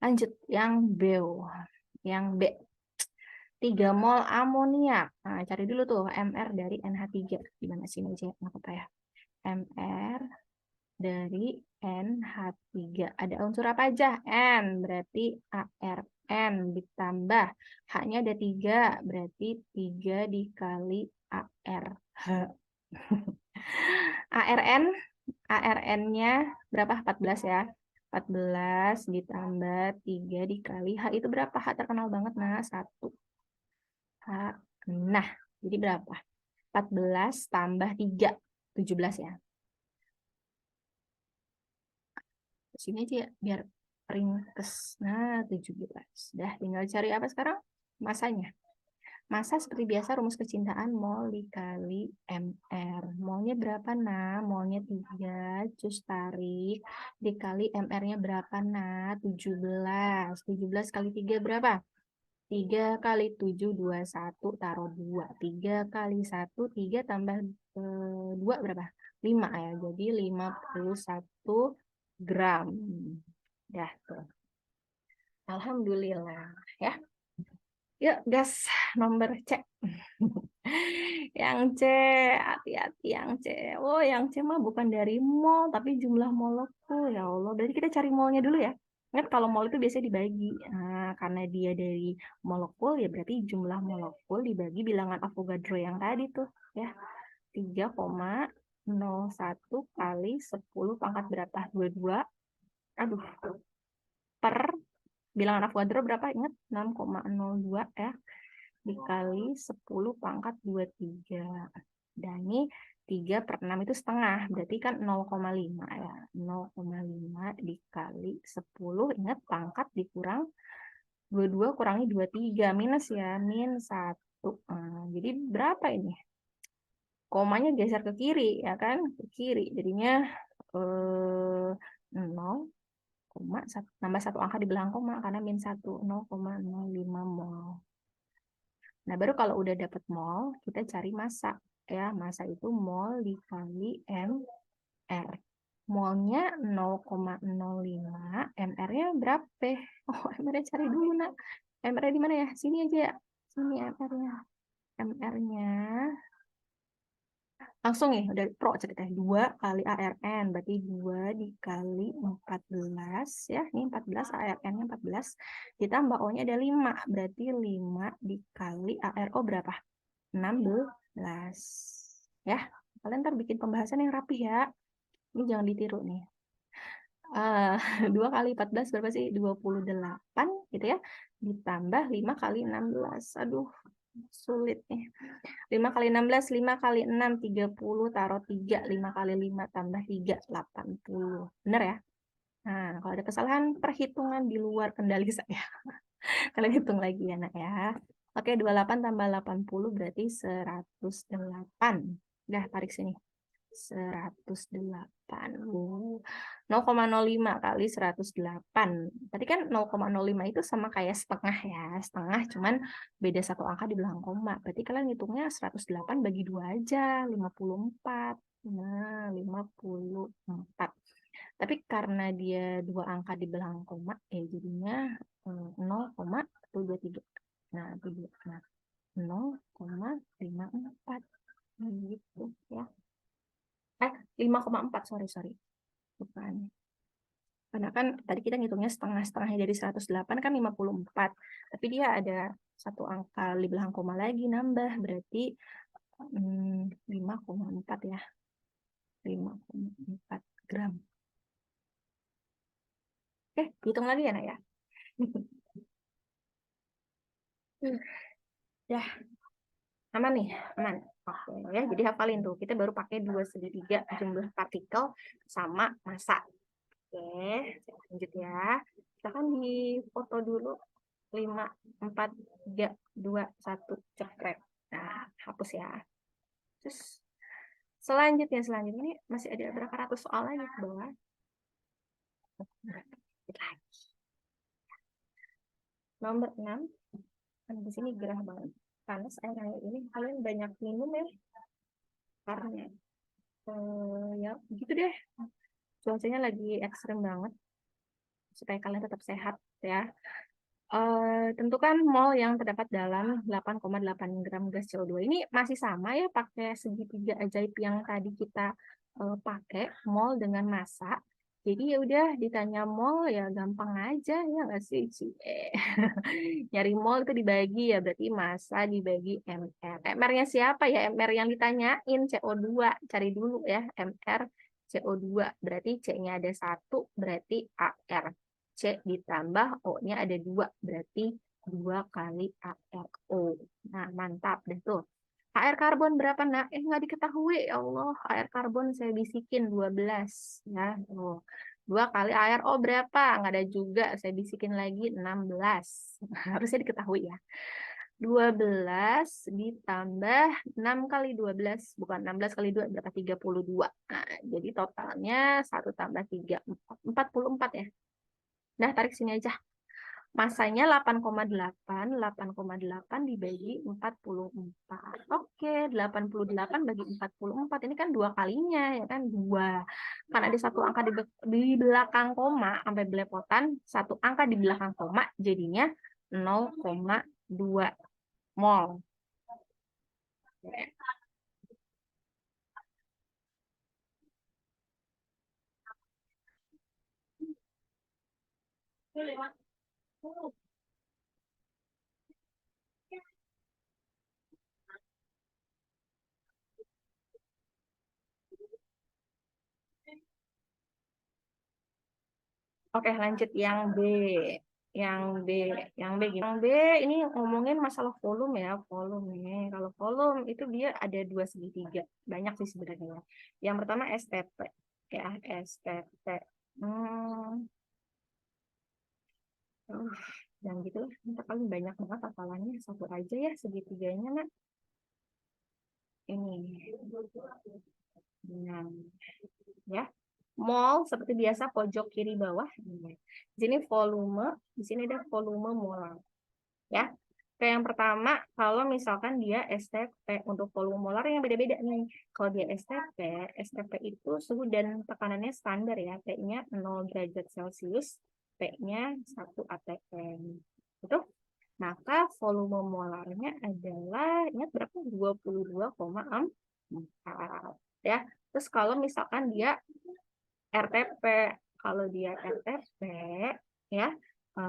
Lanjut, yang B. Yang B. 3 mol amoniak. Nah, cari dulu tuh MR dari NH3. Gimana sih aja? Nggak apa ya. MR dari NH3. Ada unsur apa aja? N, berarti ARN ditambah. H-nya ada 3, berarti 3 dikali ARH. ARN, ARN-nya berapa? 14 ya. 14 ditambah 3 dikali H itu berapa? H terkenal banget, nah 1. H. Nah, jadi berapa? 14 tambah 3, 17 ya. Sini aja ya, biar ringkes. Nah, 17. Dah, tinggal cari apa sekarang? Masanya. Massa seperti biasa rumus kecintaan mol dikali MR. Molnya berapa, nah? Molnya 3, cus tarik. Dikali MR-nya berapa, nah? 17. 17 kali 3 berapa? 3 kali 7, 21, taruh 2. 3 kali 1, 3 tambah 2 berapa? 5 ya, jadi 51 gram. Ya, tuh. Alhamdulillah. Ya, yuk gas nomor C. Yang C, hati-hati yang C. Oh, yang C mah bukan dari mol, tapi jumlah molekul. Ya Allah, berarti kita cari molnya dulu ya. Ingat kalau mol itu biasanya dibagi. Nah, karena dia dari molekul, ya berarti jumlah molekul dibagi bilangan Avogadro yang tadi tuh. Ya, 3,01 kali 10 pangkat berapa? 22. Aduh, per bilangan Avogadro berapa? Ingat, 6,02 ya. Dikali 10 pangkat 23. Dan ini 3 per 6 itu setengah. Berarti kan 0,5 ya. 0,5 dikali 10. Ingat pangkat dikurang 22 kurangi 23. Minus ya. Min 1. Jadi berapa ini? Komanya geser ke kiri ya kan? Ke kiri. Jadinya 0, nambah 1 angka di belakang koma karena min 1. 0,05 mol. Nah, baru kalau udah dapet mol, kita cari massa. Ya, massa itu mol dikali MR. Molnya 0,05, MR-nya berapa? Oh, MR-nya cari dulu, nak. MR-nya di mana ya? Sini aja ya. Sini MR-nya. MR-nya langsung nih, udah pro ceritanya. 2 kali ARN, berarti 2 dikali 14 ya. Ini 14, ARN-nya 14. Ditambah O-nya ada 5, berarti 5 dikali ARO berapa? 16. Ya, kalian ntar bikin pembahasan yang rapih ya. Ini jangan ditiru nih. 2 kali 14 berapa sih? 28 gitu ya. Ditambah 5 kali 16. Aduh, sulit nih. 5 kali 16, 5 kali 6, 30, taruh 3, 5 kali 5 tambah 3, 80. Bener ya? Nah, kalau ada kesalahan perhitungan di luar kendali saya. Kalian hitung lagi ya, nak ya. Oke, 28 tambah 80 berarti 108. Udah, tarik sini. 108. 0,05 kali 108. Tadi kan 0,05 itu sama kayak setengah ya. Setengah cuman beda 1 angka di belakang koma. Berarti kalian hitungnya 108 bagi 2 aja. 54. Nah, 54. Tapi karena dia 2 angka di belakang koma, jadinya 0,23. Nah, itu dia. Nah, 0,54. Gitu ya. 5,4, sorry. Bukan. Karena kan tadi kita ngitungnya setengahnya dari 108 kan 54. Tapi dia ada 1 angka di belakang koma lagi nambah. Berarti 5,4 ya. 5,4 gram. Oke, hitung lagi ya, nak ya. Ya, aman nih, aman. Oke, ya, jadi hafalin tuh. Kita baru pakai 2/3 jumlah partikel sama massa. Oke, lanjut ya. Kita kan di foto dulu 5, 4, 3, 2, 1, cekrek. Nah, hapus ya. Terus selanjutnya ini masih ada berapa ratus soal lagi ke bawah. Nomor 6, kan di sini gerah banget. Panas air ini, kalian banyak minum ya. Karena ya gitu deh. Cuacanya lagi ekstrem banget. Supaya kalian tetap sehat ya. Tentukan mol yang terdapat dalam 8,8 gram gas CO2. Ini masih sama ya, pakai segitiga ajaib yang tadi kita pakai, mol dengan massa. Jadi ya udah ditanya mol ya gampang aja ya nggak sih? Nyari mol itu dibagi ya berarti massa dibagi mr. Mr-nya siapa ya? MR yang ditanyain CO2. Cari dulu ya MR CO2. Berarti C-nya ada 1, berarti AR. C ditambah O-nya ada 2, berarti 2 kali ARO. Nah, mantap deh tuh. AR karbon berapa, nak? Nggak diketahui, ya Allah. AR karbon saya bisikin 12. Ya, oh. 2 kali ARO berapa? Nggak ada juga. Saya bisikin lagi 16. Harusnya diketahui ya. 12 ditambah 6 kali 12. Bukan 16 kali 2, berapa? 32. Nah, jadi totalnya 1 tambah 3, 44 ya. Nah, tarik sini aja. Masanya 8,8. 8,8 dibagi 44. Oke, 88 bagi 44. Ini kan 2 kalinya, ya kan? 2. Kan ada satu angka di belakang koma, sampai belepotan. Satu angka di belakang koma, jadinya 0,2 mol. Oke, lanjut yang B. Yang B, yang B ini ngomongin masalah volume ya, volume. Kalau volume itu dia ada 2 segitiga, banyak sih sebenarnya. Yang pertama STP, ya STP. Hmm, dan gitu lah. Kita paling banyak banget hafalannya, satu aja ya segitiganya nak. Ini, nah, ya. Mol seperti biasa pojok kiri bawah. Di sini volume, di sini ada volume molar. Ya. Kayak yang pertama, kalau misalkan dia STP untuk volume molar yang beda-beda nih. Kalau dia STP, STP itu suhu dan tekanannya standar ya. T-nya 0 derajat Celcius, P-nya 1 atm. Itu. Maka volume molarnya adalah, ingat berapa? 22,4. Ya. Terus kalau misalkan dia RTP, kalau dia RTP ya,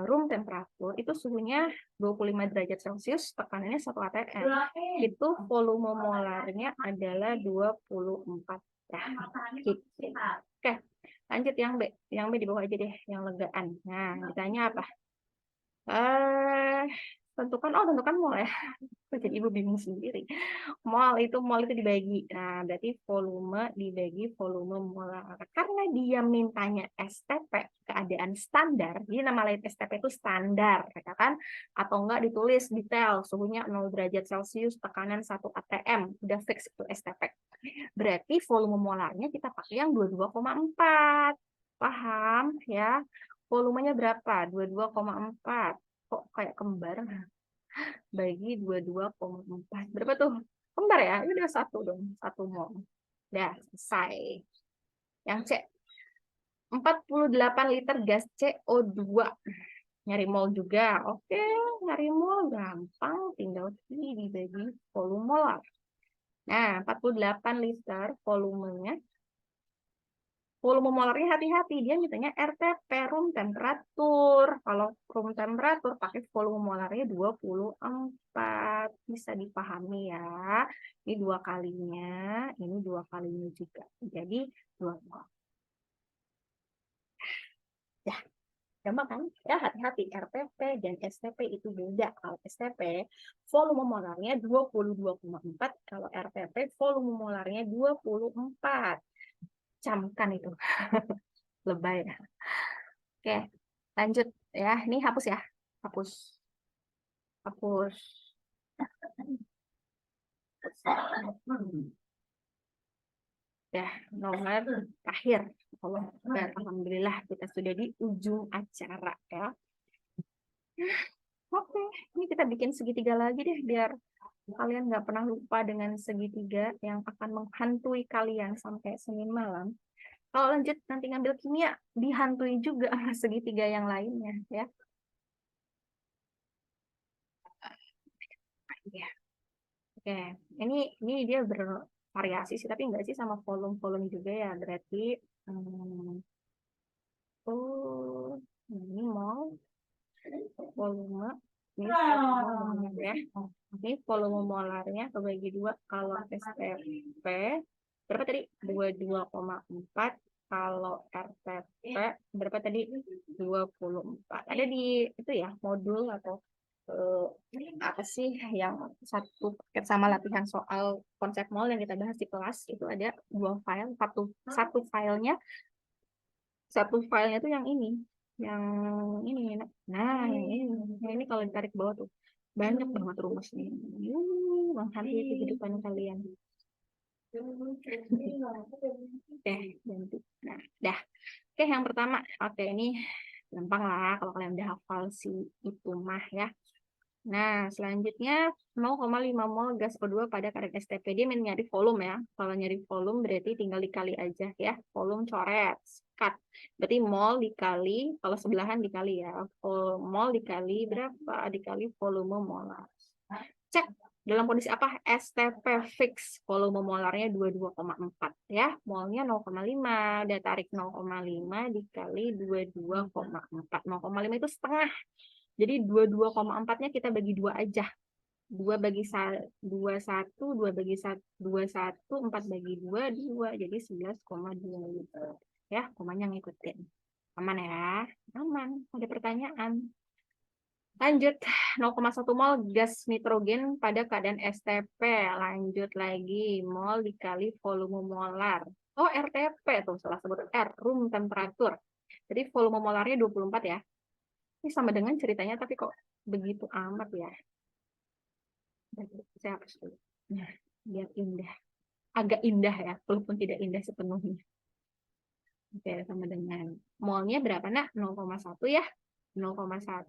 room temperatur itu suhunya 25 derajat Celcius, tekanannya 1 atm. Itu volume molarnya adalah 24 ya. Gitu. Oke, lanjut yang B. Yang B di bawah aja deh, yang legaan. Nah, ditanya apa? Tentukan mol ya. Jadi ibu bingung sendiri. Mol itu dibagi. Nah, berarti volume dibagi volume molar. Karena dia mintanya STP, keadaan standar. Jadi nama lain STP itu standar, ya kan? Atau enggak ditulis detail, suhunya 0 derajat Celcius, tekanan 1 atm. Udah fix itu STP. Berarti volume molarnya kita pakai yang 22,4. Paham ya? Volumenya berapa? 22,4. Kok kayak kembar? Bagi 22,4. Berapa tuh? Kembar ya? Ini udah 1 dong. 1 mol. Udah selesai. Yang C. 48 liter gas CO2. Nyari mol juga. Oke, nyari mol gampang. Tinggal dibagi volume molar. Nah, 48 liter volumenya. Volume molarnya hati-hati, dia mintanya RTP, room temperatur. Kalau room temperatur pakai volume molarnya 24. Bisa dipahami ya. Ini 2 kalinya, ini 2 kalinya juga. Jadi 2 mol. Ya, gampang kan? Ya, hati-hati, RTP dan STP itu beda. Kalau STP, volume molarnya 22,4. Kalau RTP, volume molarnya 24. Camkan itu. Lebay ya. Oke, lanjut ya. Ini hapus ya. Hapus. Hapus. Ya, nomor terakhir. Alhamdulillah kita sudah di ujung acara ya. Oke, ini kita bikin segitiga lagi deh biar kalian nggak pernah lupa dengan segitiga yang akan menghantui kalian sampai Senin malam. Kalau lanjut nanti ngambil kimia, dihantui juga sama segitiga yang lainnya ya. Ya. Oke, ini dia bervariasi sih, tapi enggak sih sama volume-volume juga ya. Berarti oh, ini mol volume ini volume ya. Ini volume molarnya kebagi dua. Kalau STP berapa tadi? 22,4. Kalau RTP berapa tadi? 24. Ada di itu ya, modul atau apa sih yang satu paket sama latihan soal konsep mol yang kita bahas di kelas itu ada dua file, satu filenya tuh yang ini nah yang ini kalau ditarik ke bawah tuh banyak banget rumusnya. Menghantui kehidupan kalian. Ganti. Nah, dah. Oke, yang pertama. Oke, ini gampang lah kalau kalian udah hafal si itu mah ya. Nah, selanjutnya 0,5 mol gas O2 pada kadar STP. Dia nyari volume ya. Kalau nyari volume berarti tinggal dikali aja ya. Volume coret, cut. Berarti mol dikali, kalau sebelahan dikali ya. Mol dikali berapa? Dikali volume molar. Cek dalam kondisi apa? STP fix. Volume molarnya 22,4 ya. Molnya 0,5. Udah tarik 0,5 dikali 22,4. 0,5 itu setengah. Jadi 22,4-nya kita bagi dua aja. 2 bagi 21, 2 bagi 21, 4 bagi 2, 2. Jadi 11,2 liter. Ya, komanya ngikutin. Aman ya? Aman. Ada pertanyaan? Lanjut, 0,1 mol gas nitrogen pada keadaan STP. Lanjut lagi, mol dikali volume molar. Oh, RTP tuh, salah sebut R, room temperature. Jadi volume molarnya 24 ya. Ini sama dengan ceritanya, tapi kok begitu amat ya. Saya hapus dulu. Nah, biar indah. Agak indah ya, walaupun tidak indah sepenuhnya. Oke, sama dengan molnya berapa nak? 0,1 ya. 0,1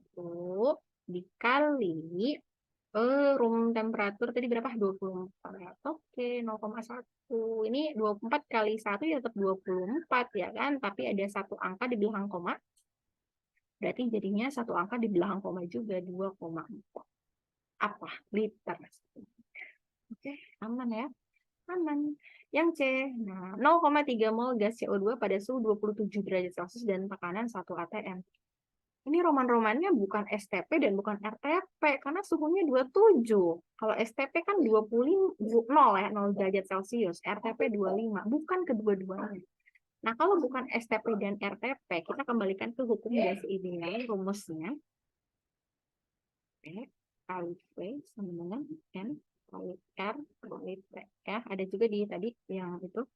dikali room temperatur tadi berapa? 24. Oke, 0,1. Ini 24 kali 1 ya tetap 24 ya kan? Tapi ada satu angka di belakang koma. Berarti jadinya satu angka di belakang koma juga 2,4. Apa? Liter. Oke, aman ya. Aman. Yang C, nah 0,3 mol gas CO2 pada suhu 27 derajat Celcius dan tekanan 1 atm. Ini roman-romannya bukan STP dan bukan RTP karena suhunya 27. Kalau STP kan 20 0 ya, 0 derajat Celcius, RTP 25, bukan kedua-duanya. Nah, kalau bukan STP dan RTP, kita kembalikan ke hukum gas ideal, rumusnya P kali V sama dengan N kali R kali T. Ya, ada juga di tadi yang itu.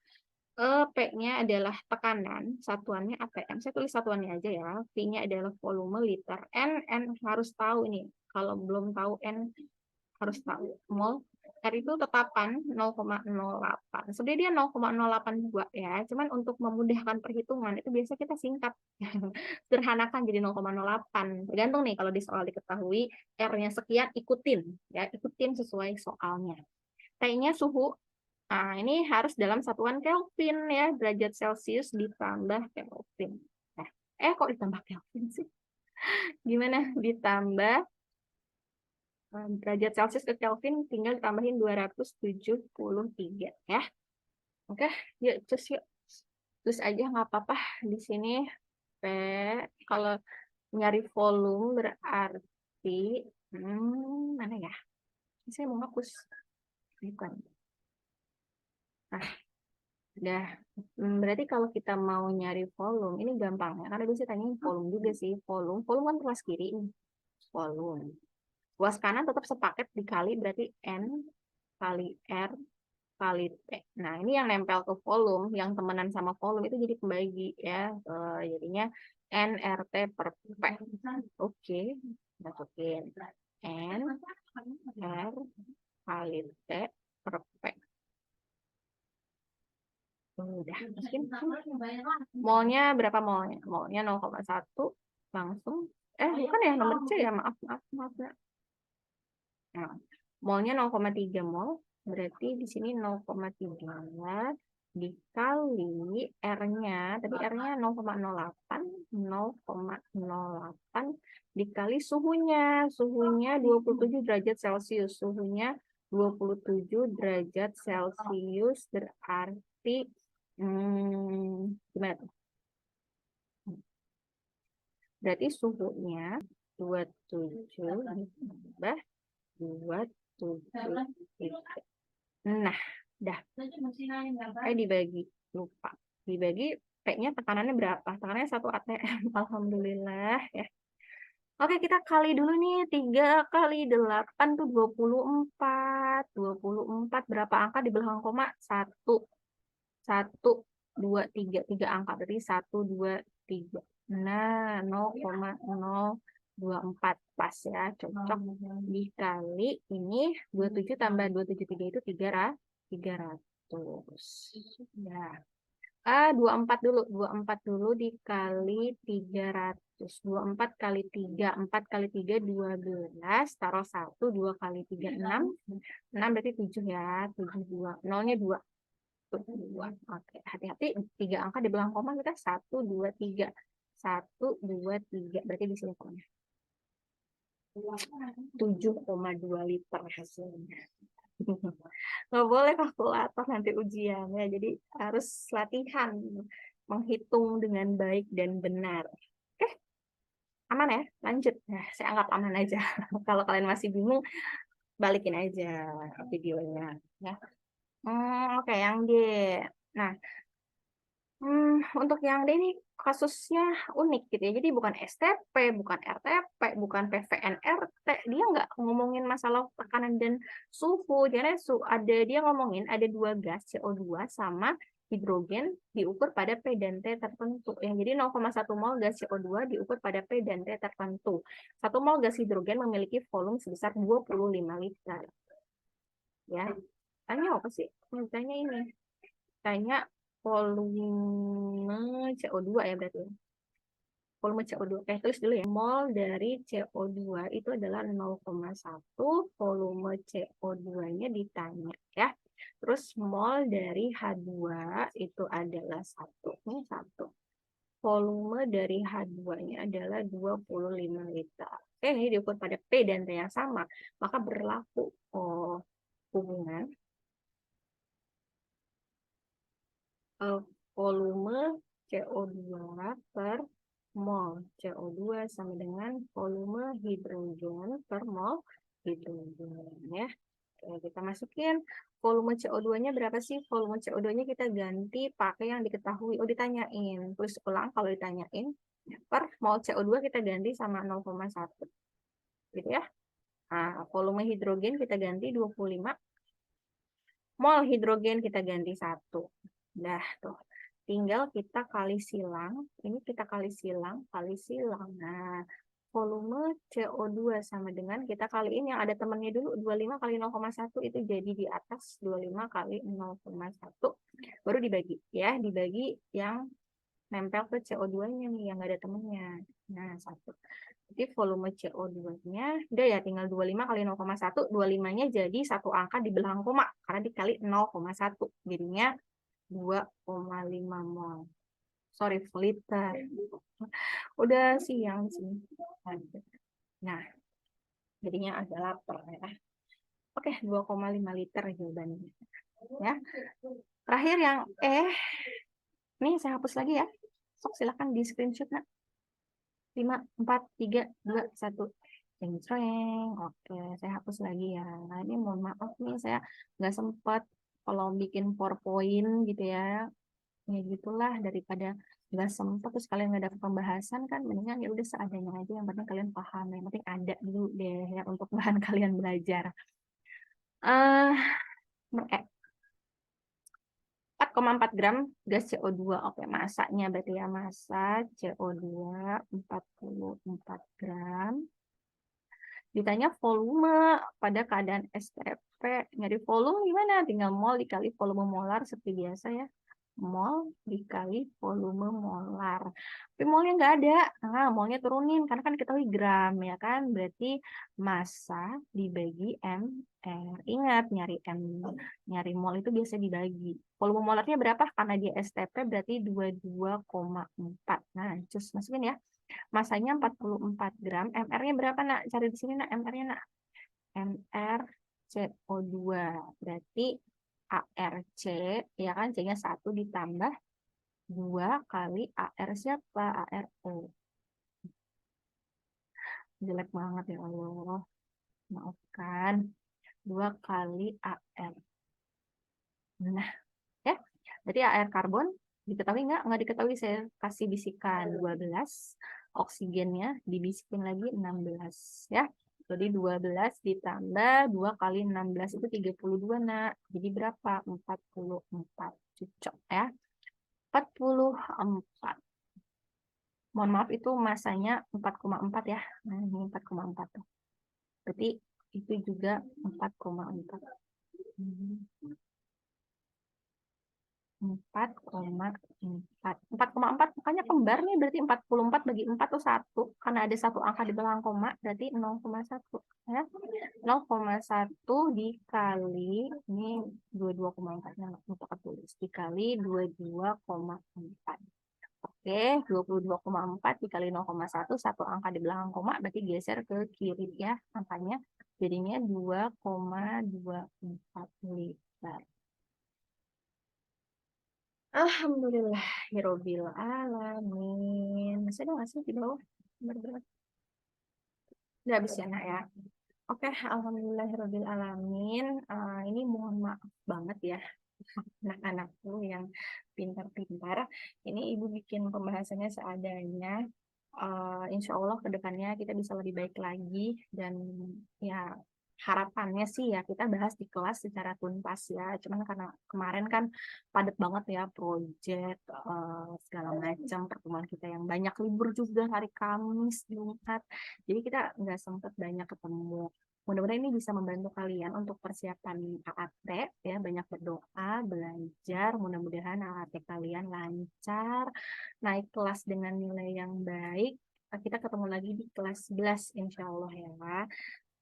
P-nya adalah tekanan, satuannya ATM. Saya tulis satuannya aja ya. V-nya adalah volume liter. N harus tahu ini. Kalau belum tahu N harus tahu. Mol. R itu tetapan 0,08. Sebenarnya dia 0,082 ya. Cuman untuk memudahkan perhitungan itu biasa kita singkat. Sederhanakan jadi 0,08. Tergantung nih kalau di soal diketahui R-nya sekian ikutin ya, ikutin sesuai soalnya. T-nya suhu. Nah, ini harus dalam satuan Kelvin ya, derajat Celcius ditambah Kelvin. Nah, kok ditambah Kelvin sih? Gimana? Ditambah derajat Celcius ke Kelvin tinggal ditambahin 273 ya. Oke, yuk terus yuk. Terus aja nggak apa-apa di sini. Kalau nyari volume berarti mana ya? Saya mau hapus. Bukan. Nah, udah. Berarti kalau kita mau nyari volume, ini gampang ya. Karena bisa tanya volume juga sih. Volume kan ruas kiri nih. Volume. Ruas kanan tetap sepaket dikali berarti N kali R kali T. Nah, ini yang nempel ke volume, yang temenan sama volume itu jadi pembagi ya. Jadinya NRT per P. Oke, masukin N R kali T per P. masukin. Molnya berapa molnya? Molnya 0,1 langsung. Bukan ya, nomor C ya, maaf ya. Nah, molnya 0,3 mol, berarti di sini 0,3 dikali R-nya, tadi R-nya 0,08 dikali suhunya. Suhunya 27 derajat Celcius. Suhunya 27 derajat Celcius berarti gimana tuh? Berarti suhunya 27 ditambah 27. Nah, dah. Dibagi. Lupa. Dibagi, P-nya tekanannya berapa? Tekanannya 1 atm. Alhamdulillah ya. Oke, kita kali dulu nih. 3 kali 8 tuh 24. 24 berapa angka di belakang koma? 1. 1, 2, 3. 3 angka. Berarti 1, 2, 3. Nah, 0,024 pas ya, cocok. Dikali ini 27 tambah 273 itu 300. Ya. 24 dulu. 24 dulu dikali 300. 24 kali 3. 4 kali 3, 12. Taruh 1. 2 kali 3, 6. 6 berarti 7 ya. 7, 2. Nolnya 2. 2. Oke, hati-hati 3 angka di belakang koma kita 1, 2, 3. 1, 2, 3. Berarti di sini komanya. 7,2 liter hasilnya. Nggak boleh kalkulator nanti ujiannya, jadi harus latihan menghitung dengan baik dan benar. Oke, aman ya? Lanjut. Nah, saya anggap aman aja. Kalau kalian masih bingung, balikin aja videonya ya. Oke, yang D. Nah, untuk yang D ini kasusnya unik gitu ya. Jadi bukan STP, bukan RTP, bukan PVNRT. Dia nggak ngomongin masalah tekanan dan suhu. Jadi dia ngomongin ada 2 gas CO2 sama hidrogen diukur pada P dan T tertentu. Ya, jadi 0,1 mol gas CO2 diukur pada P dan T tertentu. 1 mol gas hidrogen memiliki volume sebesar 25 liter. Ya, tanya apa sih? Tanya ini. Tanya volume CO2 ya berarti. Volume CO2. Tulis dulu ya. Mol dari CO2 itu adalah 0,1. Volume CO2-nya ditanya ya. Terus mol dari H2 itu adalah 1. Ini 1. Volume dari H2-nya adalah 25 liter. Ini diukur pada P dan T yang sama. Maka berlaku hubungan volume CO2 per mol CO2 sama dengan volume hidrogen per mol hidrogen ya. Oke, kita masukin volume CO2-nya berapa sih? Volume CO2-nya kita ganti pakai yang diketahui. Ditanyain. Tulis ulang kalau ditanyain. Per mol CO2 kita ganti sama 0,1. Gitu ya. Nah, volume hidrogen kita ganti 25. Mol hidrogen kita ganti 1. Dah tuh. Tinggal kita kali silang. Ini kita kali silang. Nah, volume CO2 sama dengan kita kaliin yang ada temannya dulu. 25 kali 0,1 itu jadi di atas 25 kali 0,1. Baru dibagi ya. Dibagi yang nempel ke CO2-nya nih yang nggak ada temennya. Nah, 1. Jadi volume CO2-nya, udah ya tinggal 25 kali 0,1. 25-nya jadi satu angka di belakang koma. Karena dikali 0,1. Jadinya 2,5 mol. Sorry, liter. Udah siang sih. Nah, jadinya agak lapar ya. Oke, 2,5 liter jawabannya. Ya. Terakhir yang nih saya hapus lagi ya. Sok silakan di screenshot nak. 5, 4, 3, 2, 1. Oke, saya hapus lagi ya. Nah, ini mohon maaf nih saya nggak sempat kalau bikin PowerPoint gitu ya. Ya gitulah, daripada nggak sempat terus kalian nggak dapat pembahasan kan, mendingan ya udah seadanya aja, yang penting kalian paham, yang penting ada dulu deh ya untuk bahan kalian belajar. 4,4 gram gas CO2. Oke, masanya berarti ya, massa CO2 44 gram. Ditanya volume pada keadaan STP. Nyari volume gimana? Tinggal mol dikali volume molar seperti biasa ya. mol dikali volume molar. Tapi molnya nggak ada. Nah, molnya turunin karena kan kita tahu gram ya kan. Berarti massa dibagi MR. Ingat nyari mol itu biasa dibagi. Volume molarnya berapa? Karena dia STP berarti 22,4. Nah, cus masukin ya. Masanya 44 gram. MR-nya berapa, Nak? Cari di sini, Nak. MR-nya, Nak. MR CO2. Berarti ARC, ya kan, C-nya 1 ditambah 2 kali AR siapa? ARO. Jelek banget ya Allah. Maafkan. 2 kali AR. Nah, ya. Berarti AR karbon diketahui nggak? Nggak diketahui, saya kasih bisikan 12. Oksigennya dibisikin lagi 16. Ya. Jadi 12 ditambah 2 kali 16 itu 32, Nak. Jadi berapa? 44. Cocok ya. 44. Mohon maaf itu masanya 4,4 ya. Nah, ini 4,4 tuh. Berarti itu juga 4,4. 4,4 makanya kembar nih, berarti 44 bagi 4 tuh 1 karena ada satu angka di belakang koma, berarti 0,1 ya. 0,1 dikali ini 22,4 nya untuk tulis dikali 22,4. Oke, 22,4 dikali 0,1, satu angka di belakang koma, berarti geser ke kiri ya angkanya, jadinya 2,24 liter. Alhamdulillah, Hirobil Alamin. Masih ada nggak sih di bawah? Bener-bener. Udah habis ya, Nak ya? Oke, Alhamdulillah, Hirobil Alamin. Ini mohon maaf banget ya, anak-anakku yang pintar-pintar. Ini Ibu bikin pembahasannya seadanya. Insya Allah ke depannya kita bisa lebih baik lagi. Dan ya harapannya sih ya kita bahas di kelas secara tuntas ya. Cuman karena kemarin kan padat banget ya proyek segala macam, pertemuan kita yang banyak, libur juga hari Kamis, Jumat. Jadi kita nggak sempat banyak ketemu. Mudah-mudahan ini bisa membantu kalian untuk persiapan AAT ya, banyak berdoa, belajar, mudah-mudahan AAT kalian lancar, naik kelas dengan nilai yang baik. Kita ketemu lagi di kelas 11 insya Allah ya.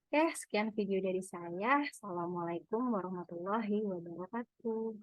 Oke, sekian video dari saya. Assalamualaikum warahmatullahi wabarakatuh.